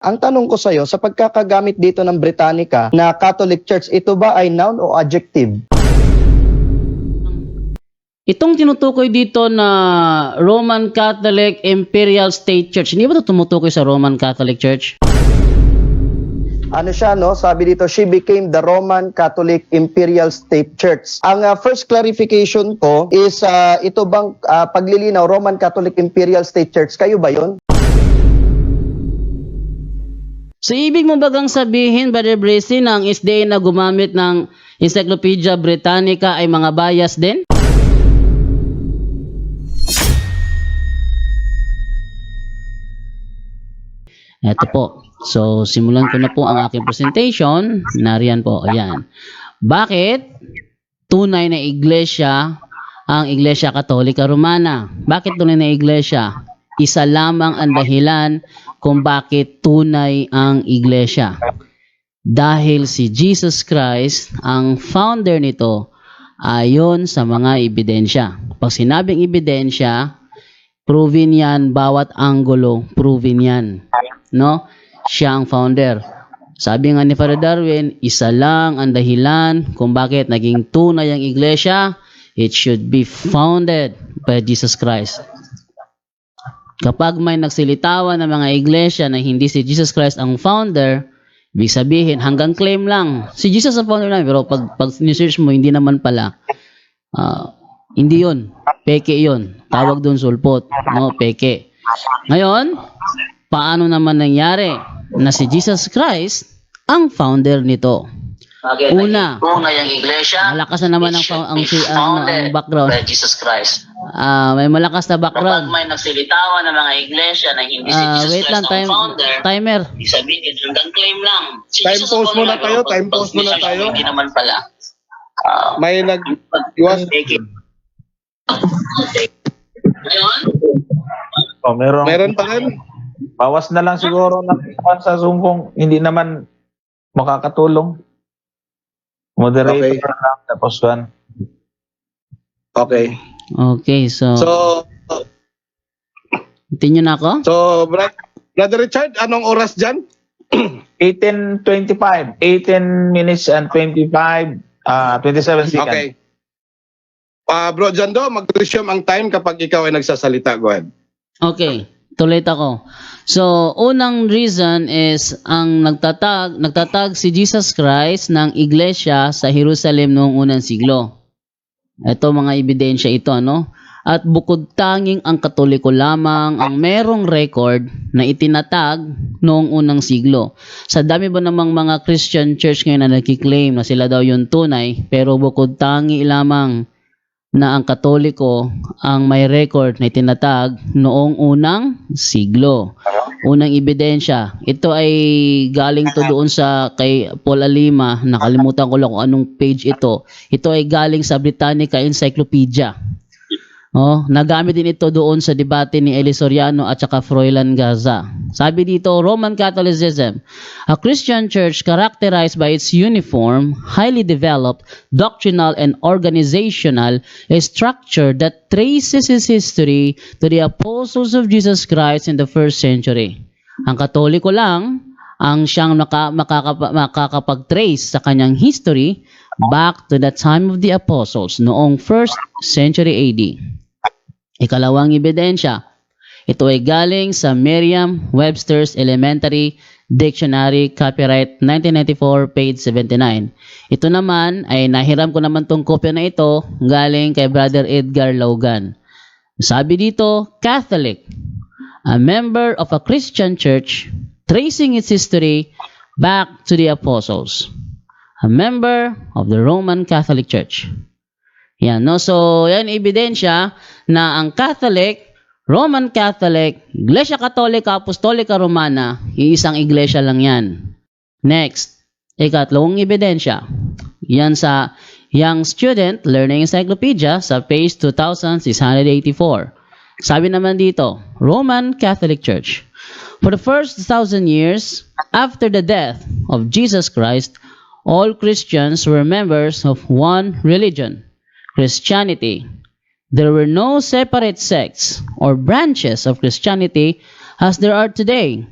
Ang tanong ko sa'yo, sa pagkakagamit dito ng Britannica na Catholic Church, ito ba ay noun o adjective? Itong tinutukoy dito na Roman Catholic Imperial State Church, hindi ba ito tumutukoy sa Roman Catholic Church? Ano siya, no? Sabi dito, she became the Roman Catholic Imperial State Church. Ang first clarification ko is, ito bang paglilinaw, Roman Catholic Imperial State Church, kayo ba yon? So, ibig mo bagang sabihin, Brother Bracy, na ang SDA na gumamit ng Encyclopedia Britannica ay mga bias din? Ito po. So, simulan ko na po ang aking presentation. Nariyan po. Ayan. Bakit tunay na iglesia ang Iglesia Katolika Romana? Bakit tunay na iglesia? Isa lamang ang dahilan kung bakit tunay ang iglesia. Dahil si Jesus Christ ang founder nito ayon sa mga ebidensya. Pag sinabing ebidensya, proven yan, bawat anggulo, proven yan. No? Siya ang founder. Sabi nga ni Father Darwin, isa lang ang dahilan kung bakit naging tunay ang iglesia. It should be founded by Jesus Christ. Kapag may nagsilitawan ng mga iglesia na hindi si Jesus Christ ang founder, ibig sabihin, hanggang claim lang, si Jesus ang founder namin, pero pag ni-search mo, hindi naman pala. Hindi yun. Peke yun. Tawag doon sulpot. No, peke. Ngayon, paano naman nangyari na si Jesus Christ ang founder nito? Una, yung iglesia, malakas na naman ang background. by Jesus Christ. May malakas na background. Kapag may nagsilitawan ng mga iglesia na hindi si Jesus Wait lang, Christ ang founder, timer. isabihin, hanggang claim lang. Si Time Jesus ang pause muna founder, tayo, pero time pag pause muna ni-search tayo. mo, hindi naman pala. May nag-iwas. Ngayon, Oh, Meron pa rin. bawas na lang siguro ng sa Zoom kung hindi naman makakatulong. Moderator Okay. lang, tapos one. Okay. Okay, so continue na ako? So, Brother Richard, anong oras dyan? 18:25. 18 minutes and 27 seconds. Okay. Bro Jando, mag-resume ang time kapag ikaw ay nagsasalita. Go ahead. Okay, tuloy ako. So, unang reason is ang nagtatag si Jesus Christ ng iglesia sa Jerusalem noong unang siglo. Ito mga ebidensya ito, ano? At bukod tanging ang Katoliko lamang ang merong record na itinatag noong unang siglo. Sa dami ba namang mga Christian church ngayon na nagkiklaim na sila daw yung tunay, pero bukod tangi lamang na ang Katoliko ang may record na itinatag noong unang siglo. Unang ebidensya. Ito ay galing to doon sa kay Paul Alima. Nakalimutan ko lang kung anong page ito. Ito ay galing sa Britannica Encyclopedia. Nagamit din ito doon sa debate ni Eli Soriano at saka Froilan Gaza. Sabi dito, Roman Catholicism, a Christian church characterized by its uniform, highly developed, doctrinal and organizational structure that traces its history to the apostles of Jesus Christ in the first century. Ang Katoliko lang ang siyang makakapag-trace sa kanyang history back to the time of the apostles noong 1st century AD. Ikalawang ebidensya, ito ay galing sa Merriam-Webster's Elementary Dictionary, copyright 1994, page 79. Ito naman ay nahiram ko naman tong kopya na ito galing kay Brother Edgar Logan. Sabi dito, Catholic, a member of a Christian church tracing its history back to the apostles. A member of the Roman Catholic Church. Yan, no? So, yan ebidensya na ang Catholic, Roman Catholic, Iglesia Katolika, Apostolika Romana, iisang iglesia lang yan. Next, ikatlong ebidensya. Yan sa Young Student Learning Encyclopedia sa page 2684. Sabi naman dito, Roman Catholic Church. For the first 1,000 years after the death of Jesus Christ, all Christians were members of one religion, Christianity. There were no separate sects or branches of Christianity as there are today.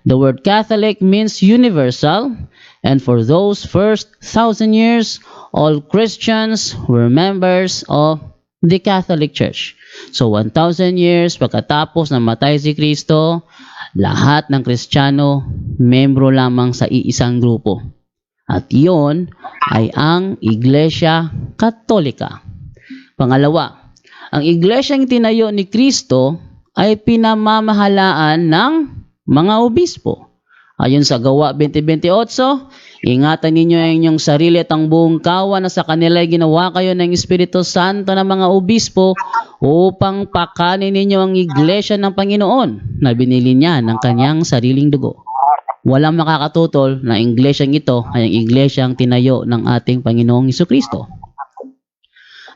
The word Catholic means universal, and for those first 1,000 years, all Christians were members of the Catholic Church. So 1,000 years pagkatapos na matay si Kristo, lahat ng Kristiyano membro lamang sa iisang grupo. At iyon ay ang Iglesia Katolika. Pangalawa, ang iglesyang tinayo ni Kristo ay pinamamahalaan ng mga obispo. Ayon sa Gawa 20:28, ingatan ninyo ang inyong sarili at ang buong kawan na sa kanila ay ginawa kayo ng Espiritu Santo ng mga obispo upang pakanin ninyo ang iglesia ng Panginoon na binili niya ng kanyang sariling dugo. Walang makakatutol na iglesyang ito ay ang iglesyang tinayo ng ating Panginoong Hesukristo.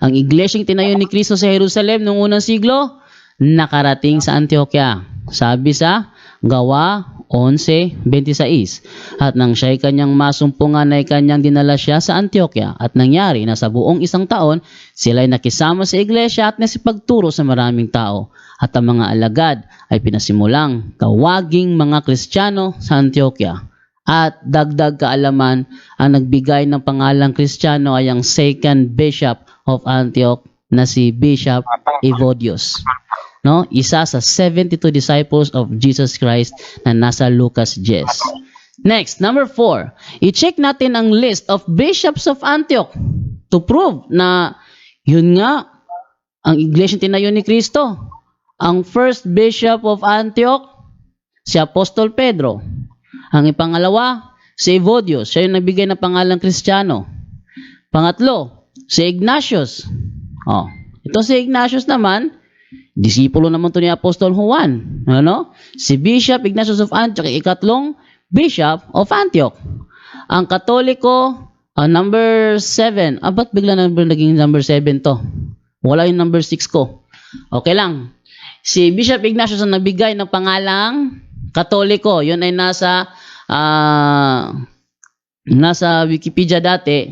Ang iglesyang tinayo ni Kristo sa Jerusalem noong unang siglo, nakarating sa Antioquia. Sabi sa Gawa 11:26. At nang siya'y kanyang masumpungan ay kanyang dinala siya sa Antioquia. At nangyari na sa buong isang taon, sila'y nakisama sa iglesia at nasipagturo sa maraming tao. At ang mga alagad ay pinasimulang tawaging mga Kristiyano sa Antioquia. At dagdag kaalaman, ang nagbigay ng pangalang Kristiyano ay ang second bishop of Antioch na si Bishop Evodius. No? Isa sa 72 disciples of Jesus Christ na nasa Lucas 10. Next, number 4. I-check natin ang list of bishops of Antioch to prove na yun nga ang iglesia tinayo ni Kristo. Ang first bishop of Antioch, si Apostol Pedro. Ang ipangalawa, si Evodius. Siya yung nagbigay ng pangalang Kristiyano. Pangatlo, si Ignatius. Ito si Ignatius naman, disipulo naman to ni Apostol Juan. Ano? Si Bishop Ignatius of Antioch, ikatlong Bishop of Antioch. Ang Katoliko, number 7. Ba't bigla naging number 7 to? Wala yung number 6 ko. Okay lang. Si Bishop Ignatius ang nagbigay ng pangalang Katoliko. Yun ay nasa Wikipedia dati,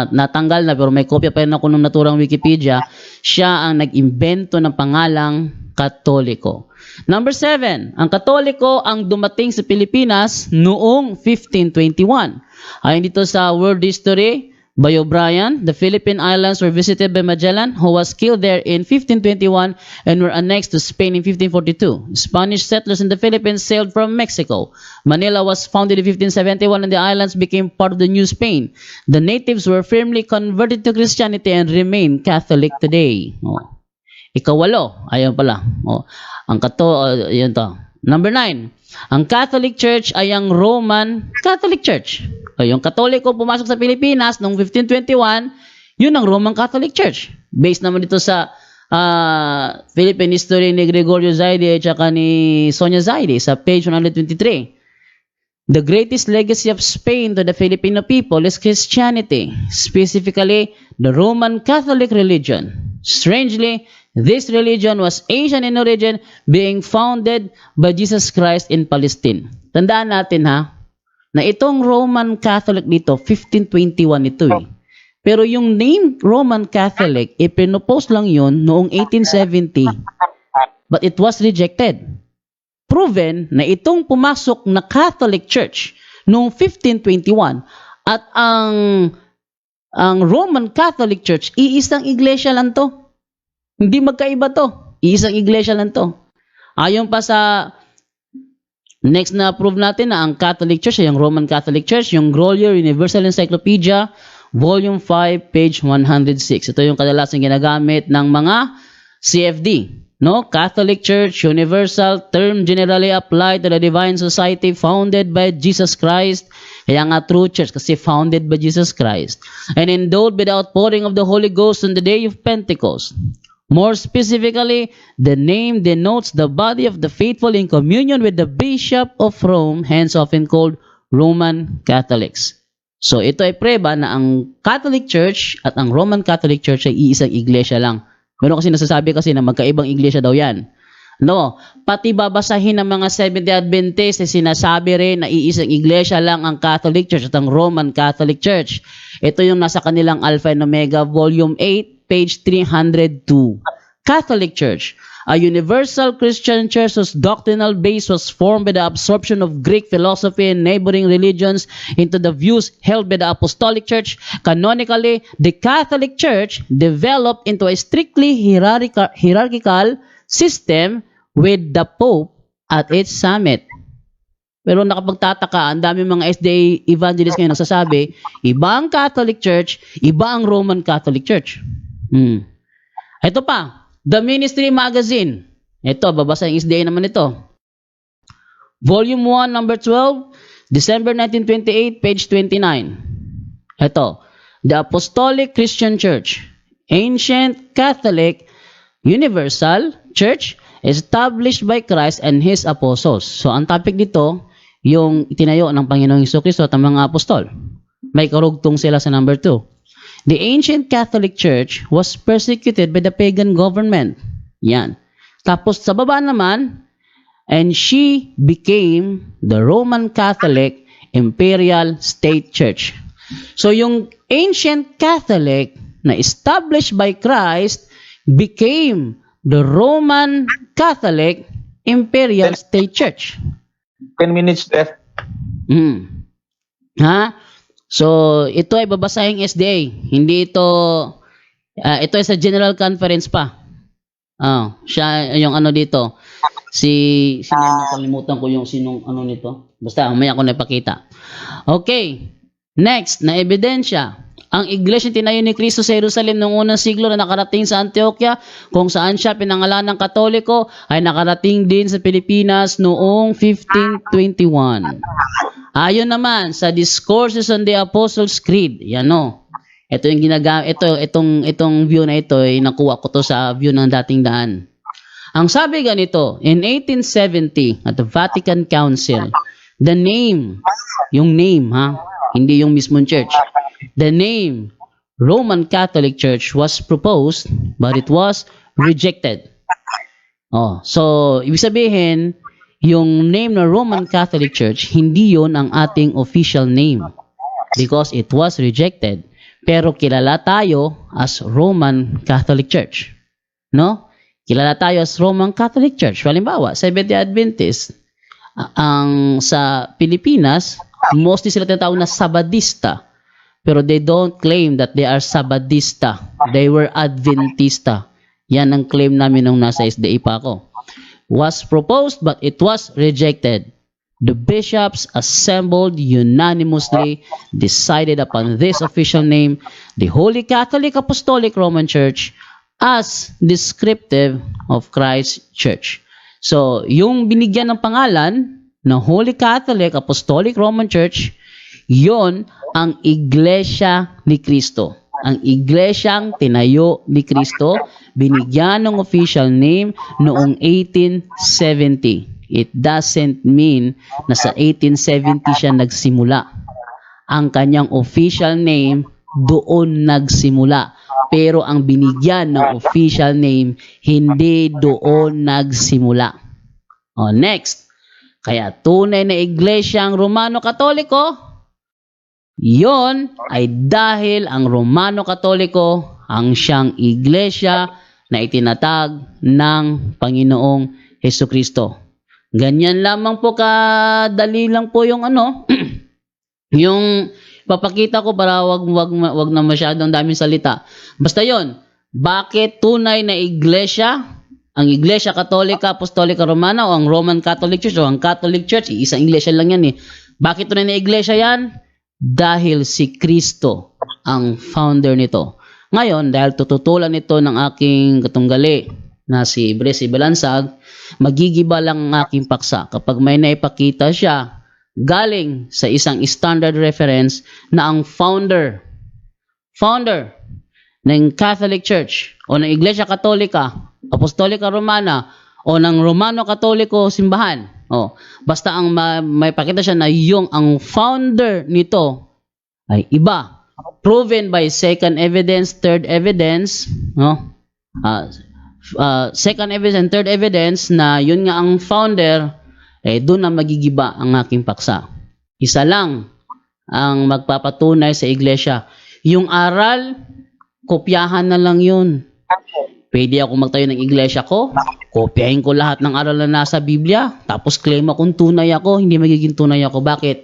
natanggal na pero may kopya pa rin ako nung naturang Wikipedia. Siya ang nag-imbento ng pangalang Katoliko. Number 7, ang Katoliko ang dumating sa Pilipinas noong 1521. Ayon dito sa World History by O'Brien, the Philippine Islands were visited by Magellan, who was killed there in 1521 and were annexed to Spain in 1542. Spanish settlers in the Philippines sailed from Mexico. Manila was founded in 1571 and the islands became part of the New Spain. The natives were firmly converted to Christianity and remain Catholic today. Ikawalo, ayun pala. Yun to. Number 9, ang Catholic Church ay ang Roman Catholic Church. Yung Katoliko pumasok sa Pilipinas noong 1521, yun ang Roman Catholic Church. Based naman dito sa Philippine History ni Gregorio Zaide at saka ni Sonia Zaide sa page 123. The greatest legacy of Spain to the Filipino people is Christianity, specifically the Roman Catholic religion. Strangely, this religion was Asian in origin, being founded by Jesus Christ in Palestine. Tandaan natin na itong Roman Catholic dito, 1521 ito eh. Pero yung name Roman Catholic, ipinopose lang yun noong 1870, but it was rejected. Proven na itong pumasok na Catholic Church noong 1521 at ang Roman Catholic Church, iisang iglesia lang to. Hindi magkaiba to. Iisang iglesia lang to. Ayon pa sa next na prove natin na ang Catholic Church ay ang Roman Catholic Church, yung Grolier Universal Encyclopedia, Volume 5, page 106. Ito yung kadalasan ginagamit ng mga CFD. No? Catholic Church, universal, term generally applied to the divine society founded by Jesus Christ. Kaya nga true church kasi founded by Jesus Christ. And endowed with the outpouring of the Holy Ghost on the day of Pentecost. More specifically, the name denotes the body of the faithful in communion with the Bishop of Rome, hence often called Roman Catholics. So ito ay preba na ang Catholic Church at ang Roman Catholic Church ay iisang iglesia lang. Meron kasi nasasabi kasi na magkaibang iglesia daw yan. No, pati babasahin ng mga Seventh-day Adventist ay sinasabi rin na iisang iglesia lang ang Catholic Church at ang Roman Catholic Church. Ito yung nasa kanilang Alpha and Omega, Volume 8, page 302. Catholic Church. A universal Christian church whose doctrinal base was formed by the absorption of Greek philosophy and neighboring religions into the views held by the Apostolic Church. Canonically, the Catholic Church developed into a strictly hierarchical system with the Pope at its summit. Pero nakapagtataka, ang dami mga SDA evangelists ngayon nagsasabi, iba ang Catholic Church, iba ang Roman Catholic Church. Ito pa, The Ministry Magazine. Ito, babasa yung SDA naman ito. Volume 1, number 12, December 1928, page 29. Ito, The Apostolic Christian Church, Ancient Catholic Universal Church, established by Christ and His Apostles. So, ang topic dito, yung itinayo ng Panginoong Jesucristo at ang mga apostol. May karugtong sila sa number 2. The ancient Catholic Church was persecuted by the pagan government. Yan. Tapos sa baba naman, and she became the Roman Catholic Imperial State Church. So yung ancient Catholic na established by Christ became the Roman Catholic Imperial State Church. 10 minutes left. Ha? So, ito ay babasahin SDA. Hindi ito, ito ay sa General Conference pa. Siya, yung ano dito. Sino nakalimutan ko yung sinong ano nito. Basta, umaya ko na ipakita. Okay. Next, na ebidensya. Ang iglesia tinayo ni Cristo sa Jerusalem noong unang siglo na nakarating sa Antioquia, kung saan siya pinangalan ng Katoliko, ay nakarating din sa Pilipinas noong 1521. Ayon naman sa Discourses on the Apostles' Creed, yan o. Ito yung itong view na ito, ay nakuha ko to sa view ng dating daan. Ang sabi ganito, in 1870 at the Vatican Council, the name, yung name hindi yung mismong church, the name Roman Catholic Church was proposed, but it was rejected. So ibig sabihin, yung name na Roman Catholic Church, hindi yon ang ating official name because it was rejected. Pero kilala tayo as Roman Catholic Church. No? Kilala tayo as Roman Catholic Church. Halimbawa, Seventh-day Adventist, ang sa Pilipinas, mostly sila tinatawag na Sabadista. Pero they don't claim that they are Sabadista. They were Adventista. Yan ang claim namin nung nasa SDA pa ako. Was proposed but it was rejected. The bishops assembled unanimously, decided upon this official name, the Holy Catholic Apostolic Roman Church, as descriptive of Christ's Church. So, yung binigyan ng pangalan ng Holy Catholic Apostolic Roman Church, yon ang Iglesia ni Cristo. Ang iglesyang tinayo ni Cristo, binigyan ng official name noong 1870. It doesn't mean na sa 1870 siya nagsimula. Ang kanyang official name doon nagsimula. Pero ang binigyan ng official name, hindi doon nagsimula. Next. Kaya tunay na iglesyang Romano-Katoliko, yon ay dahil ang Romano-Katoliko ang siyang iglesia na itinatag ng Panginoong Hesukristo. Ganyan lamang po, kadali lang po yung yung papakita ko para wag na masyadong daming salita. Basta yon, bakit tunay na iglesia, ang Iglesia Katolika, Apostolika Romana o ang Roman Catholic Church o ang Catholic Church, isang iglesia lang yan Bakit tunay na iglesia yan? Dahil si Kristo ang founder nito. Ngayon, dahil tututulan ito ng aking katunggali na si Bresi Balansag, magigiba lang ang aking paksa kapag may naipakita siya galing sa isang standard reference na ang founder ng Catholic Church o ng Iglesia Katolika, Apostolika Romana o ng Romano-Katoliko simbahan. Basta ang may pakita siya na yung ang founder nito ay iba. Proven by second evidence, third evidence, second evidence and third evidence na yun nga ang founder, doon na magigiba ang aking paksa. Isa lang ang magpapatunay sa iglesia. Yung aral, kopyahan na lang yun. Pwede ako magtayo ng iglesia ko, kopyahin ko lahat ng aral na nasa Biblia, tapos claim akong tunay ako, hindi magiging tunay ako. Bakit?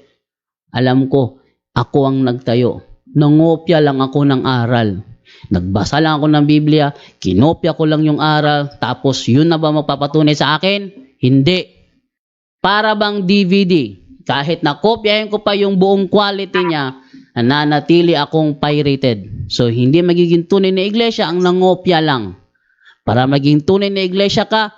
Alam ko, ako ang nagtayo. Nangopya lang ako ng aral. Nagbasa lang ako ng Biblia, kinopya ko lang yung aral, tapos yun na ba magpapatunay sa akin? Hindi. Para bang DVD, kahit nakopyahin ko pa yung buong quality niya, nananatili akong pirated. So, hindi magiging tunay na iglesia ang nangopya lang. Para maging tunay na iglesia ka,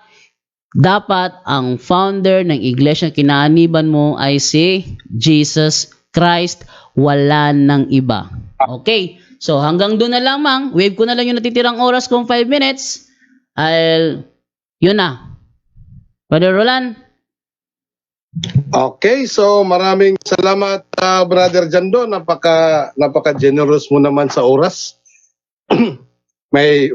dapat ang founder ng iglesia kinaaniban mo ay si Jesus Christ, wala nang iba. Okay, so hanggang doon na lamang, wave ko na lang yung natitirang oras kong 5 minutes. Yun na. Brother Roland? Okay, so maraming salamat Brother Jando, napaka-generous mo naman sa oras. may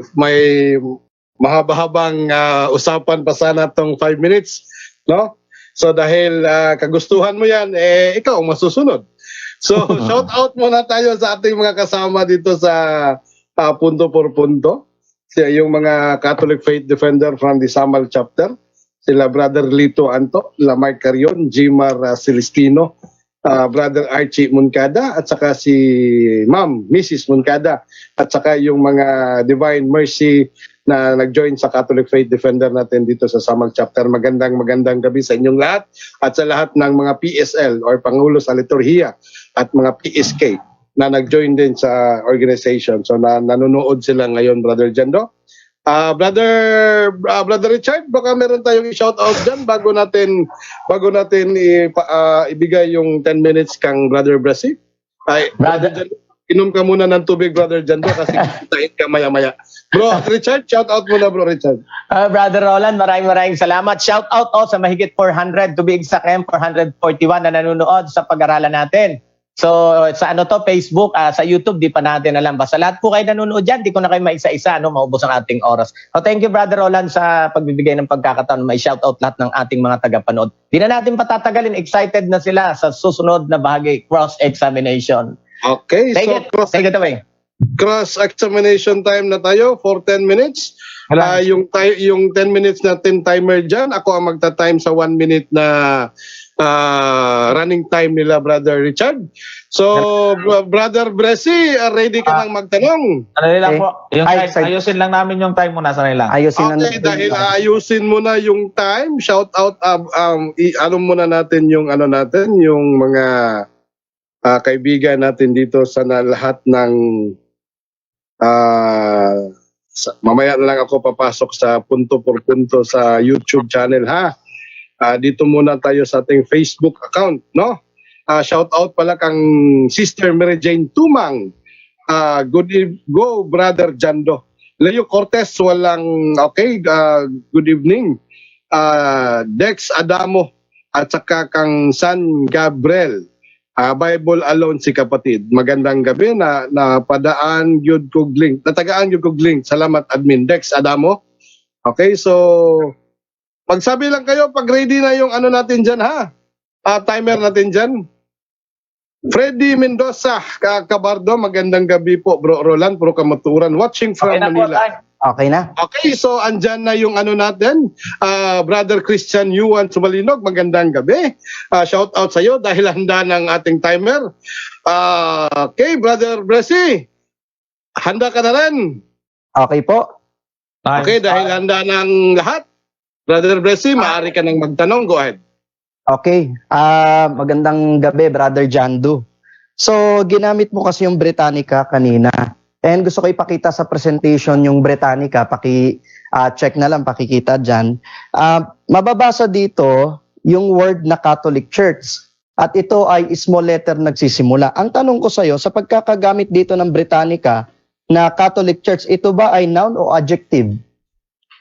mahaba-habang usapan pa sana tong 5 minutes, no? So dahil kagustuhan mo 'yan, ikaw ang masusunod. So shout out muna tayo sa ating mga kasama dito sa Punto por Punto. Yung mga Catholic Faith Defender from the Samal chapter. Sila Brother Lito Anto, Lamar Carion, Jimar Celestino, Brother Archie Moncada, at saka si Ma'am, Mrs. Moncada, at saka yung mga Divine Mercy na nag-join sa Catholic Faith Defender natin dito sa Samal Chapter. Magandang gabi sa inyong lahat at sa lahat ng mga PSL or Pangulo sa Liturhiya at mga PSK na nag-join din sa organization. So nanonood sila ngayon, Brother Jando. Brother Richard, baka meron tayong i-shout out dyan bago natin ibigay yung 10 minutes kang Brother Brasi. Brother Jando, inom ka muna ng tubig, Brother Jando, kasi kitain ka maya-maya. Bro Richard, shout out muna, Bro Richard. Brother Roland, maraming salamat. Shout out sa mahigit 400, to be exact, 441 na nanonood sa pag-aralan natin. So sa Facebook, sa YouTube, di pa natin alam. Basta lahat po kayo nanonood dyan, di ko na kayo maisa-isa, maubos ang ating oras. So thank you, Brother Roland, sa pagbibigay ng pagkakataon. May shout out lahat ng ating mga tagapanood. Di na natin patatagalin, excited na sila sa susunod na bahagi, cross-examination. Okay, take it away. Cross-examination time na tayo for 10 minutes. Yung 10 minutes natin timer dyan, ako ang magta-time sa 1 minute na running time nila, Brother Richard. So, Brother Bresi, ready ka nang magtanong? Lang po. Ayusin lang namin yung time muna sa nila. Dahil ayusin mo na yung time, shout out, ano muna natin yung mga kaibigan natin dito sa lahat ng mamaya na lang ako papasok sa Punto por Punto sa YouTube channel, ha. Dito muna tayo sa ating Facebook account, no? Shout out pala kang Sister Mary Jane Tumang. Go Brother Jando. Leo Cortez, walang good evening. Dex Adamo at saka kang San Gabriel. Bible Alone si kapatid. Magandang gabi na padaan gyud kog link. Natagaan gyud kog link. Salamat admin Dex Adamo. Okay, so magsabi lang kayo pag ready na yung natin dyan, ha? Timer natin dyan. Freddy Mendoza, Kabardo, magandang gabi po, Bro Roland, Bro Kamaturan, watching from Manila. Okay na. Okay, so andyan na yung natin. Brother Christian Yuan Sumalinog, magandang gabi. Shout out sa iyo dahil handa ng ating timer. Okay, Brother Bresi, handa ka na rin? Okay po. Okay, dahil handa ng lahat. Brother Bresi, maaari ka nang magtanong. Go ahead. Okay. Magandang gabi, Brother Jando. So, ginamit mo kasi yung Britannica kanina. And gusto ko ipakita sa presentation yung Britannica. Check na lang, pakikita dyan. Mababasa dito yung word na Catholic Church. At ito ay small letter nagsisimula. Ang tanong ko sa'yo, sa pagkakagamit dito ng Britannica na Catholic Church, ito ba ay noun o adjective?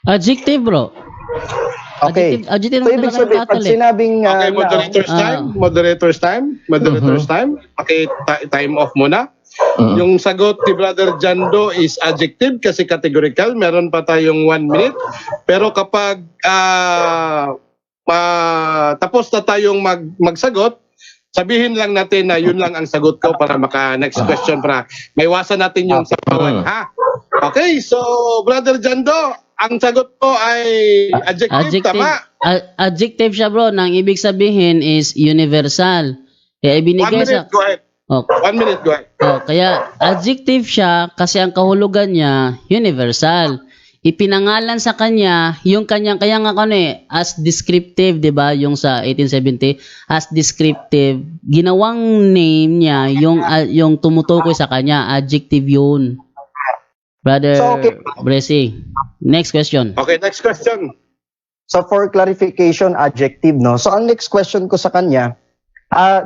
Adjective, bro. Okay. Adjective So, ibig sabihin, pag sinabing... Okay, moderator's time. Okay, time off muna. Yung sagot ni Brother Jando is adjective kasi categorical. Meron pa tayong 1 minute. Pero kapag tapos na tayong magsagot, sabihin lang natin na yun lang ang sagot ko para maka-next question para maiwasan natin yung sabawan, ha? Okay, so Brother Jando, ang sagot ko ay adjective, tama? Adjective siya, bro. Nang ibig sabihin is universal. Kaya 1 ibinigay minute, go ahead. 1 minute, go ahead. Kaya adjective siya kasi ang kahulugan niya universal. Ipinangalan sa kanya yung kanyang, kaya nga as descriptive, 'di ba? Yung sa 1870 as descriptive, ginawang name niya yung tumutukoy sa kanya, adjective yun. Brother Bressy. Next question. Okay, next question. So for clarification, adjective, no? So ang next question ko sa kanya,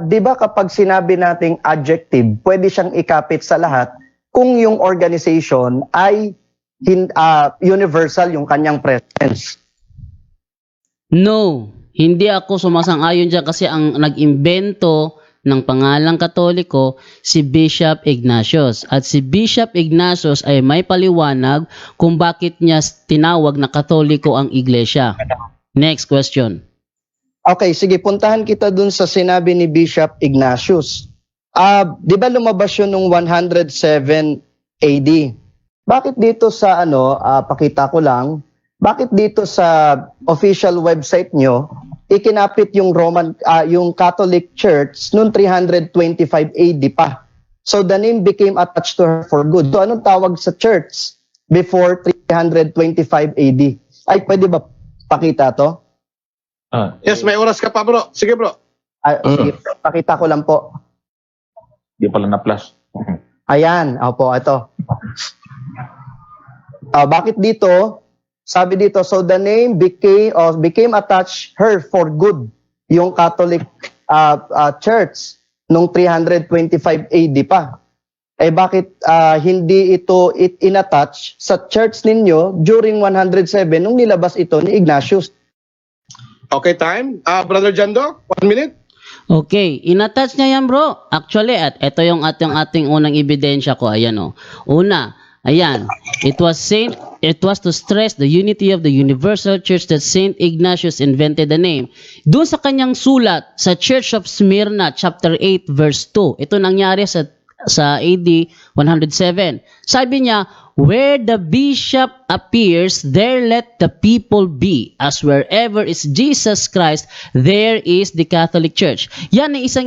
di ba kapag sinabi nating adjective, pwede siyang ikapit sa lahat kung yung organization ay universal yung kanyang presence? No, hindi ako sumasang-ayon dyan kasi ang nag-imbento ng pangalang Katoliko si Bishop Ignatius. At si Bishop Ignatius ay may paliwanag kung bakit niya tinawag na Katoliko ang iglesia. Next question. Okay, sige, puntahan kita dun sa sinabi ni Bishop Ignatius. Di ba lumabas yun nung 107 AD? Bakit dito sa pakita ko lang, bakit dito sa official website nyo, ikinapit yung yung Catholic Church noong 325 AD pa? So the name became attached to her for good. So anong tawag sa church before 325 AD? Ay, pwede ba pakita to? Yes, may oras ka pa, bro. Sige, bro. Sige, pakita ko lang po. Di pala na plus. Ayan, opo, ito. Bakit dito? Sabi dito, so the name became attached her for good, yung Catholic Church nung 325 AD pa. Eh bakit hindi ito inattach sa church ninyo during 107 nung nilabas ito ni Ignatius? Okay, time. Brother Jando, 1 minute. Okay, inattach niya yan, bro. Actually, at ito yung ating unang ebidensya ko. Ayan, Una, ayan, it was to stress the unity of the universal church that Saint Ignatius invented the name. Doon sa kanyang sulat sa Church of Smyrna, chapter 8, verse 2. Ito nangyari sa AD 107. Sabi niya, where the bishop appears, there let the people be. As wherever is Jesus Christ, there is the Catholic Church. Yan ay isang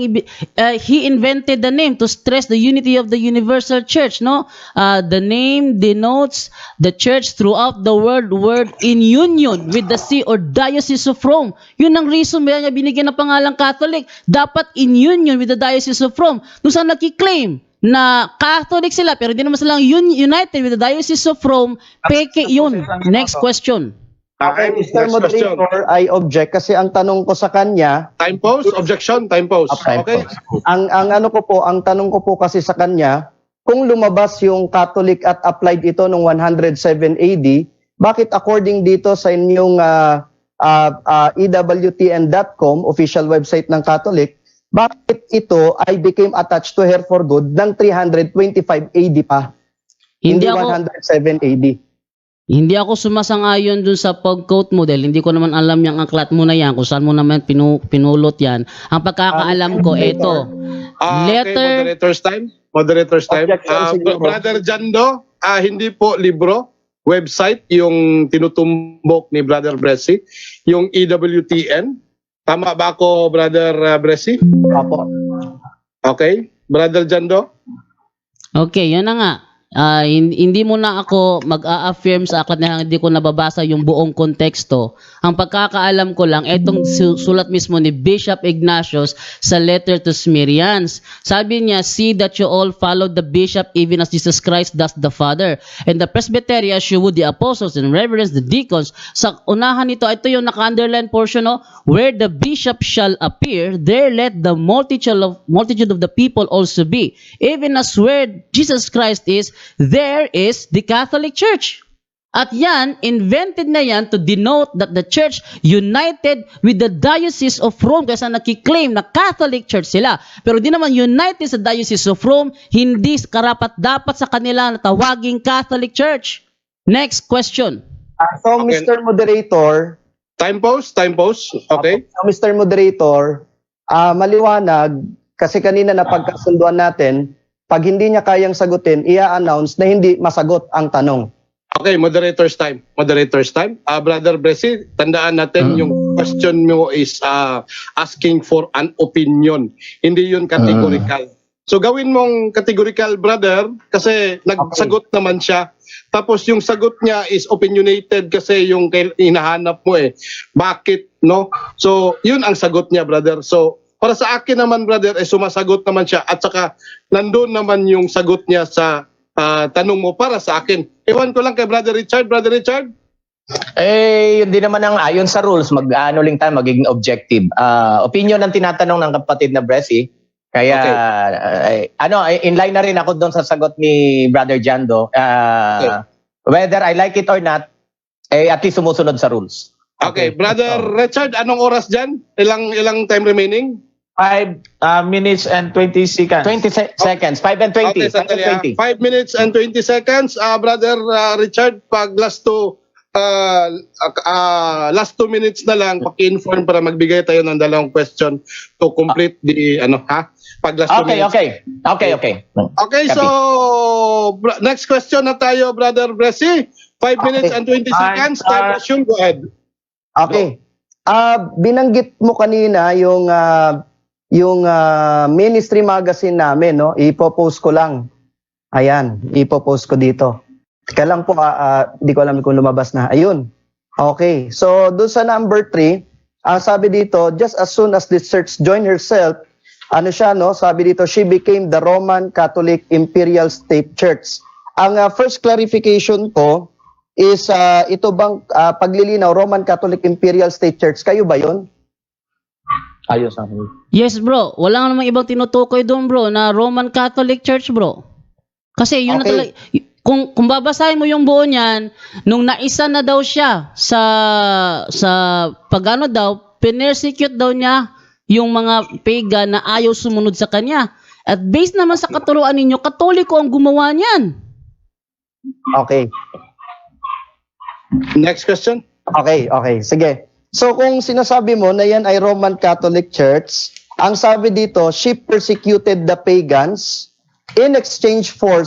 he invented the name to stress the unity of the universal church, no? The name denotes the church throughout the world in union with the see or diocese of Rome. Yun ang reason ba niya binigyan ng pangalang Catholic. Dapat in union with the diocese of Rome. Nung saan nakiklaim na Catholic sila pero hindi naman silang united with the Diocese of Rome, peke yun. Next question. Okay, Mr. Moderator, I object kasi ang tanong ko sa kanya... Time pause, objection, time pause. Okay. Ang tanong ko po kasi sa kanya, kung lumabas yung Catholic at applied ito noong 107 AD, bakit according dito sa inyong EWTN.com, official website ng Catholic, bakit ito ay became attached to her for good ng 325 AD pa? Hindi 107 AD. Hindi ako sumasang-ayon dun sa pag-quote model. Hindi ko naman alam yung aklat mo na yan, kung saan mo naman pinulot yan. Ang pagkakaalam ko, ito. Okay, moderator's time. Brother Jando, hindi po libro, website yung tinutumbok ni Brother Bressy, yung EWTN. Tama ba ako, Brother Bressy? Opo. Okay. Brother Jando? Okay, yan na nga. Hindi mo na ako mag-a-affirm sa aklat na hindi ko nababasa yung buong konteksto. Ang pagkakaalam ko lang, itong sulat mismo ni Bishop Ignatius sa letter to Smyrnians. Sabi niya, see that you all follow the bishop even as Jesus Christ does the Father. And the presbytery as you would the apostles and reverence the deacons. Sa unahan nito, ito yung naka-underline portion, where the bishop shall appear, there let the multitude of the people also be. Even as where Jesus Christ is, there is the Catholic Church. At yan, invented na yan to denote that the church united with the Diocese of Rome kasi nakiklaim na Catholic Church sila. Pero di naman united sa Diocese of Rome, hindi karapat-dapat sa kanila na tawaging Catholic Church. Next question. So, okay. Mr. Moderator. Time pause. Okay. So, Mr. Moderator, maliwanag, kasi kanina napagkasunduan natin, pag hindi niya kayang sagutin, i-announce na hindi masagot ang tanong. Okay, moderator's time. Moderator's time. Brother Bressy, tandaan natin yung question mo is asking for an opinion. Hindi yun categorical. So gawin mong categorical, brother, kasi nagsagot naman siya. Tapos yung sagot niya is opinionated kasi yung hinahanap mo eh. Bakit, no? So yun ang sagot niya, brother. So para sa akin naman, brother, sumasagot naman siya. At saka nandun naman yung sagot niya sa tanong mo para sa akin. Ewan ko lang kay Brother Richard. Brother Richard? Hindi naman ang ayon sa rules, mag-ano lang tayo, magiging objective. Opinion ang tinatanong ng kapatid na Bressy. Kaya, in line na rin ako doon sa sagot ni Brother Jando. Whether I like it or not, at least sumusunod sa rules. Okay, Brother Richard, anong oras dyan? Ilang time remaining? 5 minutes and 20 seconds. 20 seconds. 5 and 20. Okay, 5 and 20. 5 minutes and 20 seconds. Brother Richard, pag last 2 minutes na lang, paki-inform para magbigay tayo ng dalawang question to complete the, pag last 2 minutes. Okay. Okay, so next question na tayo, Brother Bressy. 5 minutes and 20 seconds. Time resume, go ahead. Okay. Binanggit mo kanina yung ministry magazine namin, no? Ipo-post ko lang. Ayan, ipo-post ko dito. Teka lang po, di ko alam kung lumabas na. Ayun. Okay. So, doon sa number 3, sabi dito, just as soon as the church joined herself, sabi dito, she became the Roman Catholic Imperial State Church. Ang first clarification ko is, ito bang paglilinaw, Roman Catholic Imperial State Church, kayo ba yun? Ayos ang Yes, bro. Wala nga namang ibang tinutukoy doon, bro, na Roman Catholic Church, bro. Kasi yun na talaga. Kung babasahin mo yung buo niyan, nung naisa na daw siya sa pagano daw, pinersecute daw niya yung mga pagan na ayaw sumunod sa kanya. At based naman sa katuruan ninyo, Katoliko ang gumawa niyan. Okay. Next question. Okay. Sige. So kung sinasabi mo na yan ay Roman Catholic Church, ang sabi dito, she persecuted the pagans in exchange for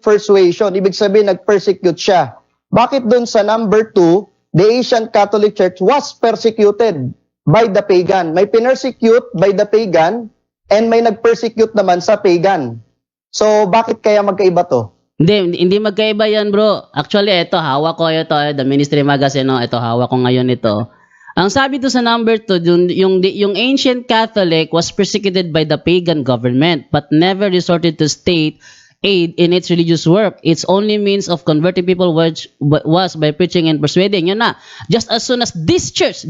persuasion. Ibig sabihin, nag-persecute siya. Bakit dun sa number 2, the Asian Catholic Church was persecuted by the pagan? May pinersecute by the pagan and may nag-persecute naman sa pagan. So bakit kaya magkaiba to? Hindi magkaiba yan, bro. Actually, ito, hawak ko ito. The Ministry Magazine, ito, hawak ko ngayon ito. Ang sabi to sa number 2, yung ancient Catholic was persecuted by the pagan government but never resorted to state aid in its religious work. Its only means of converting people was by preaching and persuading. Yun na. Just as soon as this church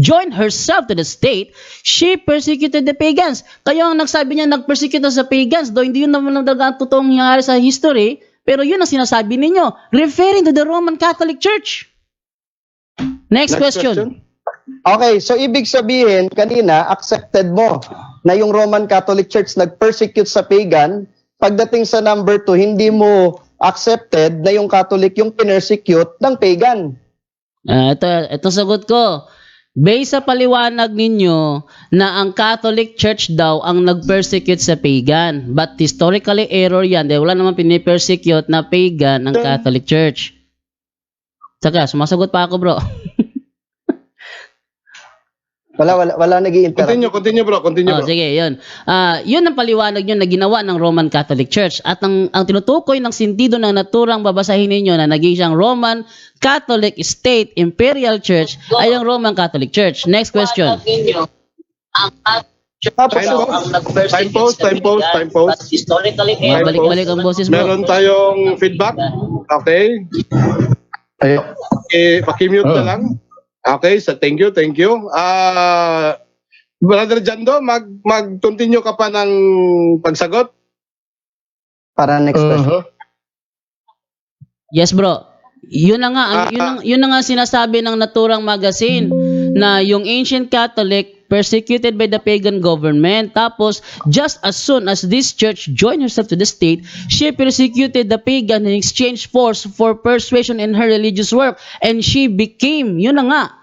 joined herself to the state, she persecuted the pagans. Kayo ang nagsabi niya nag-persecute sa pagans, though hindi yun naman ang talagang totoong nangyari sa history, pero yun ang sinasabi ninyo, referring to the Roman Catholic Church. Next question. Okay, so ibig sabihin, kanina, accepted mo na yung Roman Catholic Church nag-persecute sa pagan. Pagdating sa number 2, hindi mo accepted na yung Catholic yung pinersecute ng pagan. Ito sagot ko. Based sa paliwanag ninyo na ang Catholic Church daw ang nag-persecute sa pagan. But historically error yan. Dahil wala naman pinipersecute na pagan ng Catholic Church. Saka, sumasagot pa ako, bro. Wala nag-i-interrupt. Continue, bro. Sige, yun. Yun ang paliwanag nyo na ginawa ng Roman Catholic Church. At ang tinutukoy ng sentido ng naturang babasahin ninyo na naging siyang Roman Catholic State Imperial Church ay ang Roman Catholic Church. Next question. Time pause. Historically, Balik ang boses, bro. Meron tayong feedback. Okay. Paki-mute na lang. Okay, so thank you. Brother Jando, mag-continue ka pa ng pagsagot? Para next question. Yes, bro. Yun na nga sinasabi ng Naturang Magazine na yung ancient Catholic persecuted by the pagan government. Tapos, just as soon as this church joined herself to the state, she persecuted the pagan in exchange for persuasion in her religious work. And she became, yun na nga,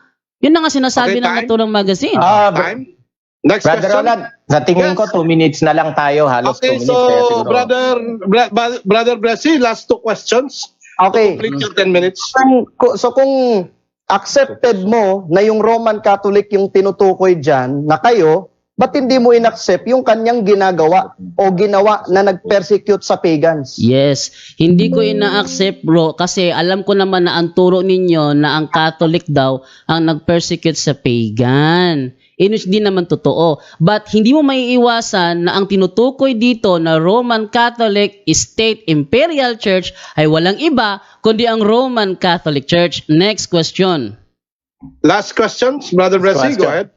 Yun na nga sinasabi Okay, ng time? Naturang Magazine. Time? Next Brother question. Roland, sa tingin Yes. ko 2 minutes na lang tayo, halos 2 Okay, minutes. kaya so siguro- Brother Blessy, last 2 questions. Okay. Complete your 10 minutes. So kung accepted mo na yung Roman Catholic yung tinutukoy dyan, na kayo, ba't hindi mo inaccept yung kanyang ginagawa o ginawa na nag-persecute sa pagans? Yes, hindi ko ina-accept bro kasi alam ko naman na ang turo ninyo na ang Catholic daw ang nag-persecute sa pagan. Hindi naman totoo. But hindi mo maiiwasan na ang tinutukoy dito na Roman Catholic State Imperial Church ay walang iba kundi ang Roman Catholic Church. Next question. Last questions, Brother Blessy, go ahead.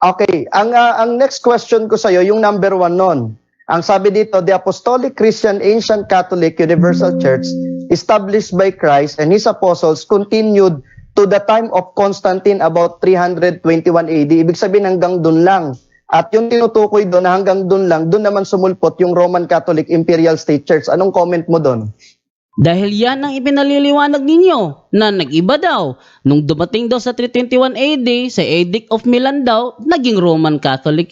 Okay, ang next question ko sa'yo, yung number 1 nun. Ang sabi dito, the Apostolic Christian Ancient Catholic Universal Church established by Christ and His apostles continued to the time of Constantine about 321 AD. Ibig sabihin hanggang dun lang. At yung tinutukoy doon hanggang dun lang, dun naman sumulpot yung Roman Catholic Imperial State Church. Anong comment mo doon? Dahil yan ang ipinaliliwanag ninyo na nag-iba daw. Nung dumating daw sa 321 AD, sa Edict of Milan daw, naging Roman Catholic.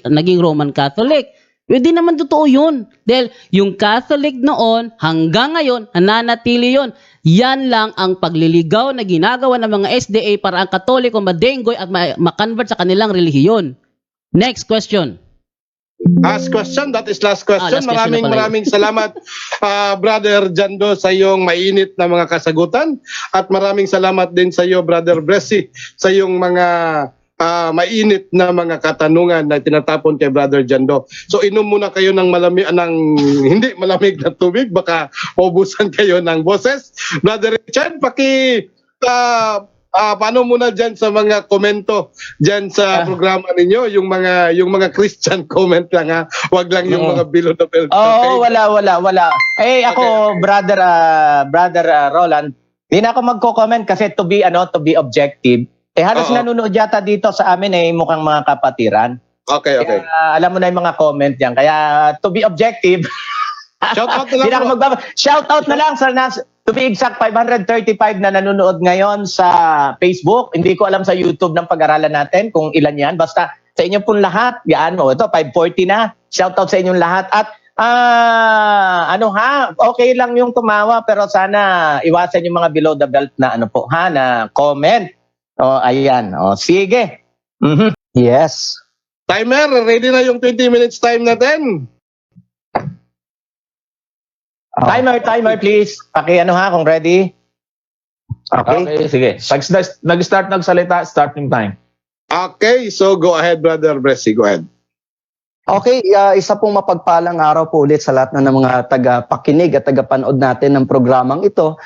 Hindi naman totoo yun. Dahil yung Catholic noon, hanggang ngayon, nananatili yun. Yan lang ang pagliligaw na ginagawa ng mga SDA para ang Katoliko madenggoy at makonvert sa kanilang relihiyon. Next question. Last question, that is last question. Last question na pala yun. Maraming salamat, Brother Jando, sa iyong mainit na mga kasagutan. At maraming salamat din sa iyo, Brother Blessy, sa iyong mga mainit na mga katanungan na tinatapon kay Brother Jando. So inom muna kayo ng hindi malamig na tubig, baka maubusan kayo ng boses. Brother Richard, paano muna dyan sa mga komento dyan sa programa ninyo, yung mga Christian comment lang ha, wag lang yung mga below the belt. Oo, wala. Ako, Brother Roland, di na ako magko-comment kasi to be objective. Halos nanonood yata dito sa amin mukhang mga kapatiran. Okay. Kaya, alam mo na yung mga comment yan. Kaya to be objective, Shout out na lang. Shout out na lang sa to be exact 535 na nanonood ngayon sa Facebook. Hindi ko alam sa YouTube ng pag-aralan natin kung ilan yan. Basta sa inyo pong lahat, ito 540 na. Shout out sa inyong lahat. At okay lang yung tumawa pero sana iwasan yung mga below the belt na na comment. Ayan. Sige. Yes. Timer, ready na yung 20 minutes time natin. Timer please. Kung ready. Okay, sige. Pag nag-start nagsalita, starting time. Okay, so go ahead, Brother Blessy, go ahead. Okay, isa pong mapagpalang araw po ulit sa lahat ng mga tagapakinig at tagapanood natin ng programang ito.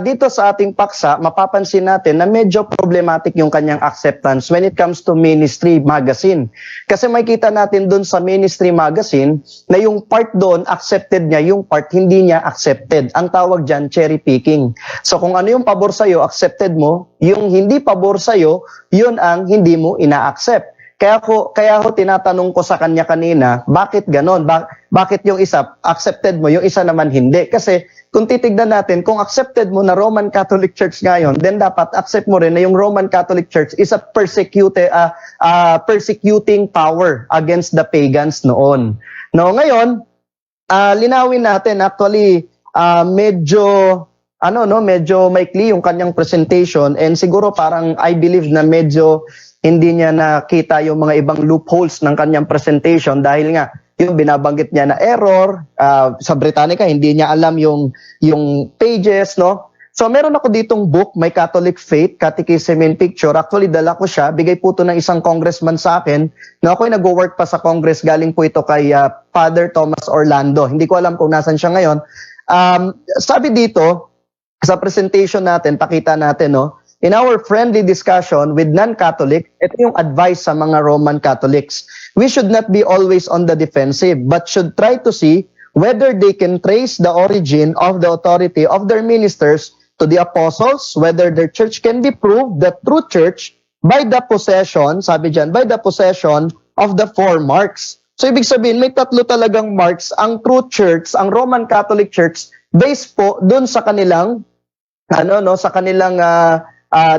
Dito sa ating paksa, mapapansin natin na medyo problematic yung kanyang acceptance when it comes to Ministry Magazine. Kasi makikita natin doon sa Ministry Magazine na yung part doon accepted niya, yung part hindi niya accepted. Ang tawag dyan, cherry picking. So kung ano yung pabor sa'yo, accepted mo, yung hindi pabor sa'yo, yun ang hindi mo ina-accept. Kaya ko tinatanong ko sa kanya kanina, bakit ganon? Bakit yung isa accepted mo, yung isa naman hindi? Kasi kung titignan natin, kung accepted mo na Roman Catholic Church ngayon, then dapat accept mo rin na yung Roman Catholic Church is a persecuting power against the pagans noon. No, ngayon, linawin natin actually medyo maikli yung kanyang presentation and siguro parang I believe na medyo hindi niya nakita yung mga ibang loopholes ng kanyang presentation dahil nga yung binabanggit niya na error sa Britannica, hindi niya alam yung pages, no? So meron ako ditong book, My Catholic Faith, Catechism in Picture. Actually, dala ko siya. Bigay po ito ng isang congressman sa akin. Na ako'y nag-work pa sa Congress. Galing po ito kay Father Thomas Orlando. Hindi ko alam kung nasan siya ngayon. Sabi dito, sa presentation natin, pakita natin, no? In our friendly discussion with non-Catholic, ito yung advice sa mga Roman Catholics. We should not be always on the defensive, but should try to see whether they can trace the origin of the authority of their ministers to the apostles, whether their church can be proved the true church by the possession, sabi dyan, by the possession of the 4 marks. So ibig sabihin, may 3 talagang marks ang true church, ang Roman Catholic Church, based po dun sa kanilang, sa kanilang